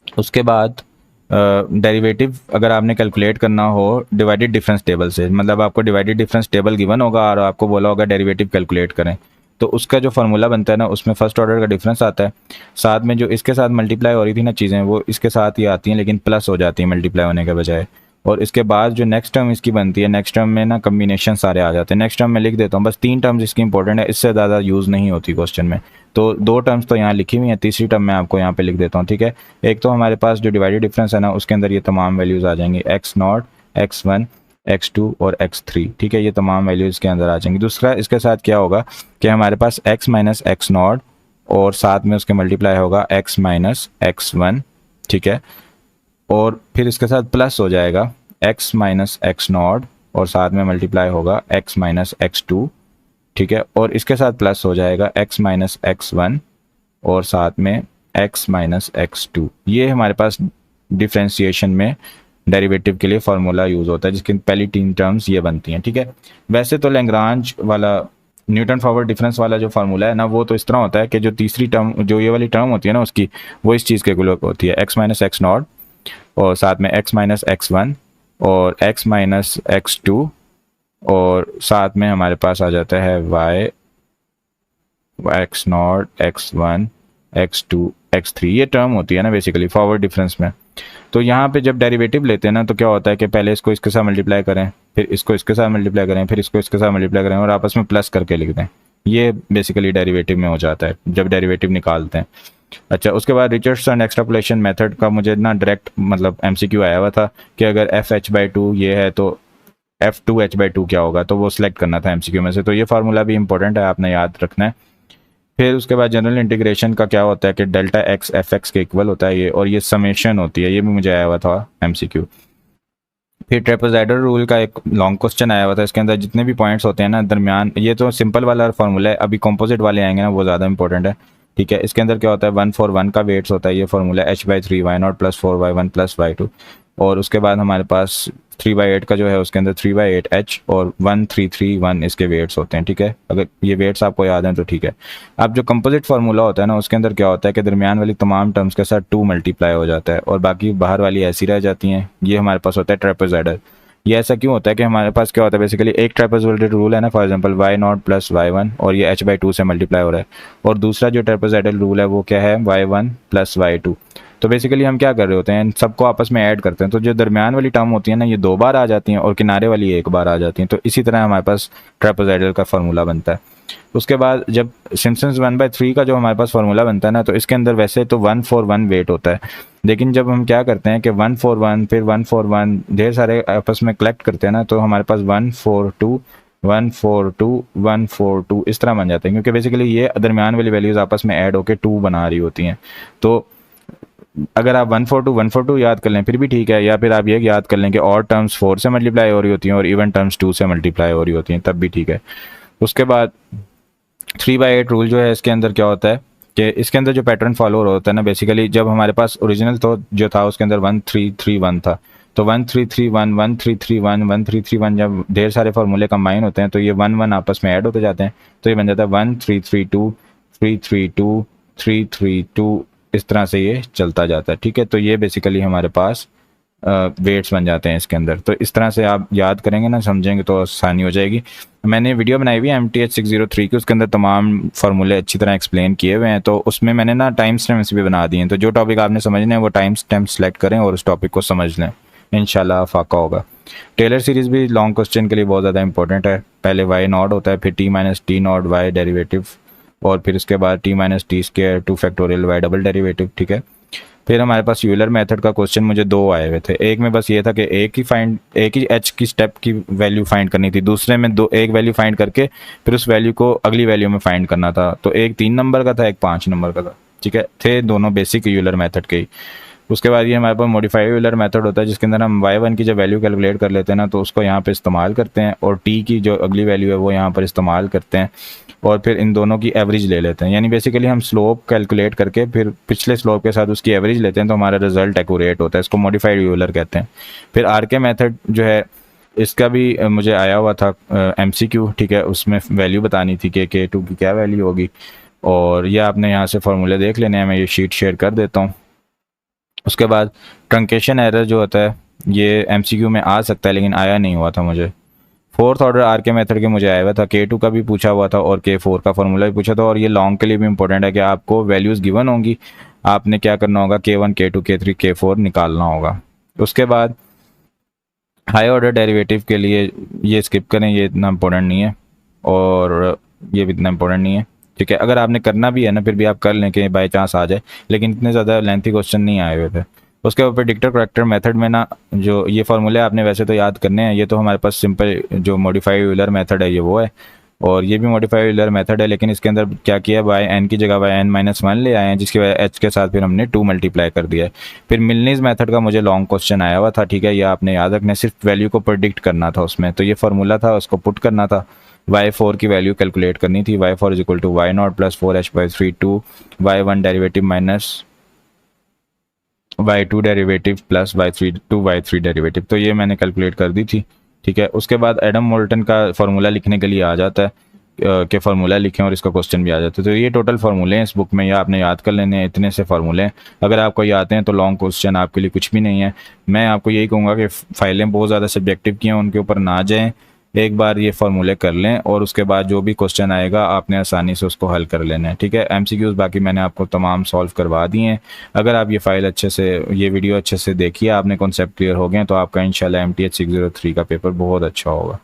उसके बाद डेरिवेटिव अगर आपने कैलकुलेट करना हो डिवाइडेड डिफरेंस टेबल से, मतलब आपको डिवाइडेड डिफरेंस टेबल गिवन होगा और आपको बोला होगा डेरिवेटिव कैलकुलेट करें, तो उसका जो फार्मूला बनता है ना उसमें फर्स्ट ऑर्डर का डिफरेंस आता है, साथ में जो इसके साथ मल्टीप्लाई हो रही थी ना चीज़ें वो इसके साथ ही आती हैं लेकिन प्लस हो जाती हैं मल्टीप्लाई होने के बजाय, और इसके बाद जो नेक्स्ट टर्म इसकी बनती है, नेक्स्ट टर्म में ना कम्बिनेशन सारे आ जाते हैं। नेक्स्ट टर्म में लिख देता हूँ, बस 3 टर्म्स इसकी इंपॉर्टेंट है, इससे ज़्यादा यूज़ नहीं होती क्वेश्चन में। तो 2 टर्म्स तो यहाँ लिखी हुई हैं, तीसरी टर्म मैं आपको यहाँ पे लिख देता हूँ, ठीक है। एक तो हमारे पास जो डिवाइडेड डिफरेंस है ना, उसके अंदर ये तमाम वैल्यूज़ आ जाएंगी, x0, x1, x2 और x3, ठीक है। ये तमाम वैल्यूज़ इसके अंदर आ जाएंगी। दूसरा इसके साथ क्या होगा कि हमारे पास x माइनस x0 और साथ में उसके मल्टीप्लाई होगा x माइनस x1, ठीक है। और फिर इसके साथ प्लस हो जाएगा x माइनस x0 और साथ में मल्टीप्लाई होगा x माइनस x2, ठीक है। और इसके साथ प्लस हो जाएगा x माइनस x1 और साथ में x माइनस x2। ये हमारे पास डिफ्रेंशिएशन में डेरिवेटिव के लिए फार्मूला यूज़ होता है, जिसकी पहली 3 टर्म्स ये बनती हैं, ठीक है। वैसे तो लैग्रांज वाला न्यूटन फॉरवर्ड डिफरेंस वाला जो फार्मूला है ना, वो तो इस तरह होता है कि जो तीसरी टर्म, जो ये वाली टर्म होती है ना उसकी, वो इस चीज़ के इक्वल होती है, x माइनस x0 और साथ में x माइनस x1 और x माइनस x2 और साथ में हमारे पास आ जाता है y, x0, x1, x2, x3। ये टर्म होती है ना बेसिकली फॉरवर्ड डिफरेंस में। तो यहाँ पे जब डेरिवेटिव लेते हैं ना, तो क्या होता है कि पहले इसको इसके साथ मल्टीप्लाई करें, फिर इसको इसके साथ मल्टीप्लाई करें, फिर इसको इसके साथ मल्टीप्लाई करें और आपस में प्लस करके लिख दें। ये बेसिकली डेरिवेटिव में हो जाता है जब डेरिवेटिव निकालते हैं। अच्छा, उसके बाद रिचर्डसन एक्सट्रापोलेशन मेथड का मुझे ना डायरेक्ट मतलब MCQ आया हुआ था कि अगर FH/2 ये है तो F2H/2 क्या होगा, तो वो सिलेक्ट करना था MCQ में से। तो ये फार्मूला भी इंपॉर्टेंट है, आपने याद रखना है। फिर उसके बाद जनरल इंटीग्रेशन का क्या होता है कि डेल्टा x fx के इक्वल होता है ये, और ये समेशन होती है, ये भी मुझे आया हुआ था MCQ। फिर ट्रेपेजॉइडल रूल का एक लॉन्ग क्वेश्चन आया हुआ था, इसके अंदर जितने भी पॉइंट्स होते हैं ना दरमियान, ये तो सिंपल वाला फार्मूला है, अभी कॉम्पोजिट वाले आएंगे ना वो ज़्यादा इंपॉर्टेंट है, ठीक है। इसके अंदर क्या होता है 1 for 1 का वेट्स होता है, ये formula h/3 y0 plus 4y1 plus y2। और उसके बाद हमारे पास 3/8 का जो है उसके अंदर 3/8 h और 1331 इसके वेट्स होते हैं, ठीक है। अगर ये वेट्स आपको याद हैं तो ठीक है। अब जो कंपोजिट फार्मूला होता है ना, उसके अंदर क्या होता है कि दरमियान वाली तमाम टर्म्स के साथ 2 मल्टीप्लाई हो जाता है और बाकी बाहर वाली ऐसी रह जाती हैं। ये हमारे पास होता है ट्रेपेजॉइडल। ये ऐसा क्यों होता है कि हमारे पास क्या होता है बेसिकली, एक ट्रेपेजॉइडल रूल है ना, for example y0 plus y1 और ये h/2 से मल्टीप्लाई हो रहा है, और दूसरा जो ट्रेपेजॉइडल रूल है वो क्या है y1 प्लस y2। तो बेसिकली हम क्या कर रहे होते हैं, इन सबको आपस में ऐड करते हैं, तो जो दरमियान वाली टर्म होती है ना, ये 2 बार आ जाती हैं और किनारे वाली 1 बार आ जाती हैं। तो इसी तरह हमारे पास ट्रेपेजॉइडल का फार्मूला बनता है। उसके बाद जब सिम्पसन्स 1/3 का जो हमारे पास फार्मूला बनता है ना, तो इसके अंदर वैसे तो 1 for 1 वेट होता है, लेकिन जब हम क्या करते हैं कि 1 for 1 फिर 1 for 1 ढेर सारे आपस में कलेक्ट करते हैं ना, तो हमारे पास 1 for 2 1 for 2 1 for 2 इस तरह बन जाते हैं, क्योंकि बेसिकली ये दरमियान वाली वैल्यूज आपस में ऐड होकर 2 बना रही होती हैं। तो अगर आप 1 for 2 1 for 2 याद कर लें फिर भी ठीक है, या फिर आप ये याद कर लें कि और टर्म्स 4 से मल्टीप्लाई हो रही होती हैं और इवन टर्म्स 2 से मल्टीप्लाई हो रही होती हैं, तब भी ठीक है। उसके बाद 3/8 रूल जो है, इसके अंदर क्या होता है कि इसके अंदर जो पैटर्न फॉलो होता है ना, बेसिकली जब हमारे पास ओरिजिनल तो जो था उसके अंदर 1331 था, तो 1331 1331 1331 जब ढेर सारे फार्मूले कंबाइन होते हैं तो ये 1 1 आपस में ऐड होते जाते हैं, तो ये बन जाता है 1332 332 332, इस तरह से ये चलता जाता है, ठीक है। तो ये बेसिकली हमारे पास वेट्स बन जाते हैं इसके अंदर। तो इस तरह से आप याद करेंगे ना, समझेंगे तो आसानी हो जाएगी। मैंने वीडियो बनाई हुई है MTH 603 की, उसके अंदर तमाम फार्मूले अच्छी तरह एक्सप्लेन किए हुए हैं, तो उसमें मैंने ना टाइम स्टैम्प्स भी बना दिए हैं, तो जो टॉपिक आपने समझना है वो टाइम स्टैम्प सेलेक्ट करें और उस टॉपिक को समझ लें, इंशाल्लाह फाका होगा। टेलर सीरीज़ भी लॉन्ग क्वेश्चन के लिए बहुत ज़्यादा इंपॉर्टेंट है। पहले y0 होता है, फिर t minus t0 y derivative, और फिर उसके बाद t minus t² 2 factorial y double derivative, ठीक है। फिर हमारे पास यूलर मेथड का क्वेश्चन मुझे 2 आए हुए थे। एक में बस ये था कि एक ही h की स्टेप की वैल्यू फाइंड करनी थी, दूसरे में एक वैल्यू फाइंड करके फिर उस वैल्यू को अगली वैल्यू में फाइंड करना था। तो एक 3 नंबर का था, एक 5 नंबर का था, ठीक है, थे दोनों बेसिक यूलर मेथड के ही। उसके बाद ये हमारे पास मॉडिफाइड यूलर मेथड होता है, जिसके अंदर हम y1 की जब वैल्यू कैलकुलेट कर लेते हैं ना, तो उसको यहाँ पे इस्तेमाल करते हैं, और t की जो अगली वैल्यू है वो यहाँ पर इस्तेमाल करते हैं, और फिर इन दोनों की एवरेज ले लेते हैं। यानी बेसिकली हम स्लोप कैलकुलेट करके फिर पिछले स्लोप के साथ उसकी एवरेज लेते हैं, तो हमारा रिजल्ट एक्यूरेट होता है, इसको मॉडिफाइड यूलर कहते हैं। फिर RK मेथड जो है, इसका भी मुझे आया हुआ था MCQ, ठीक है, उसमें वैल्यू बतानी थी कि K2 की क्या वैल्यू होगी, और यह आपने यहाँ से फार्मूले देख लेने हैं, मैं ये शीट शेयर कर देता हूँ। उसके बाद ट्रंकेशन एरर जो होता है ये MCQ में आ सकता है, लेकिन आया नहीं हुआ था मुझे। 4th ऑर्डर RK मेथड के मुझे आया हुआ था, K2 का भी पूछा हुआ था और K4 का फार्मूला भी पूछा था, और ये लॉन्ग के लिए भी इंपॉर्टेंट है कि आपको वैल्यूज़ गिवन होंगी, आपने क्या करना होगा K1 K2 K3 K4 निकालना होगा। उसके बाद हाई ऑर्डर डेरिवेटिव के लिए ये स्किप करें, ये इतना इंपॉर्टेंट नहीं है, और ये भी इतना इंपॉर्टेंट नहीं है, ठीक है। अगर आपने करना भी है ना, फिर भी आप कर लें कि बाई चांस आ जाए, लेकिन इतने ज़्यादा लेंथी क्वेश्चन नहीं आए हुए थे। उसके ऊपर प्रेडिक्टर करेक्टर मेथड में ना, जो ये फार्मूले आपने वैसे तो याद करने हैं, ये तो हमारे पास सिंपल जो मॉडिफाइड यूलर मेथड है ये वो है, और ये भी मॉडिफाइड यूलर मेथड है, लेकिन इसके अंदर क्या किया, बाय एन की जगह बाय एन माइनस वन ले आए हैं, जिसकी वजह एच के साथ फिर हमने 2 मल्टीप्लाई कर दिया है। फिर मिलनीज मेथड का मुझे लॉन्ग क्वेश्चन आया हुआ था, ठीक है, ये आपने याद रखना है, सिर्फ वैल्यू को प्रोडिक्ट करना था उसमें, तो ये फार्मूला था, उसको पुट करना था, y4 की वैल्यू कैलकुलेट करनी थी, y4 is equal to y naught plus 4h/3 two y1 derivative minus y2 derivative plus y3 derivative, तो ये मैंने कैलकुलेट कर दी थी, ठीक है। उसके बाद एडम मोल्टन का फार्मूला लिखने के लिए आ जाता है कि फार्मूला लिखें और इसका क्वेश्चन भी आ जाता है। तो ये टोटल फार्मूले हैं इस बुक में, या आपने याद कर लेने हैं, इतने से फार्मूले हैं। अगर आपको ये आते हैं तो लॉन्ग क्वेश्चन आपके लिए कुछ भी नहीं है। मैं आपको यही कहूँगा कि फाइलें बहुत ज़्यादा सब्जेक्टिव की हैं, उनके ऊपर ना जाएँ, एक बार ये फार्मूले कर लें और उसके बाद जो भी क्वेश्चन आएगा आपने आसानी से उसको हल कर लेना है, ठीक है। एमसीक्यूज बाकी मैंने आपको तमाम सॉल्व करवा दिए हैं। अगर आप ये फाइल अच्छे से, ये वीडियो अच्छे से देखिए, आपने कॉन्सेप्ट क्लियर हो गए तो आपका इंशाल्लाह MTH 603 का पेपर बहुत अच्छा होगा।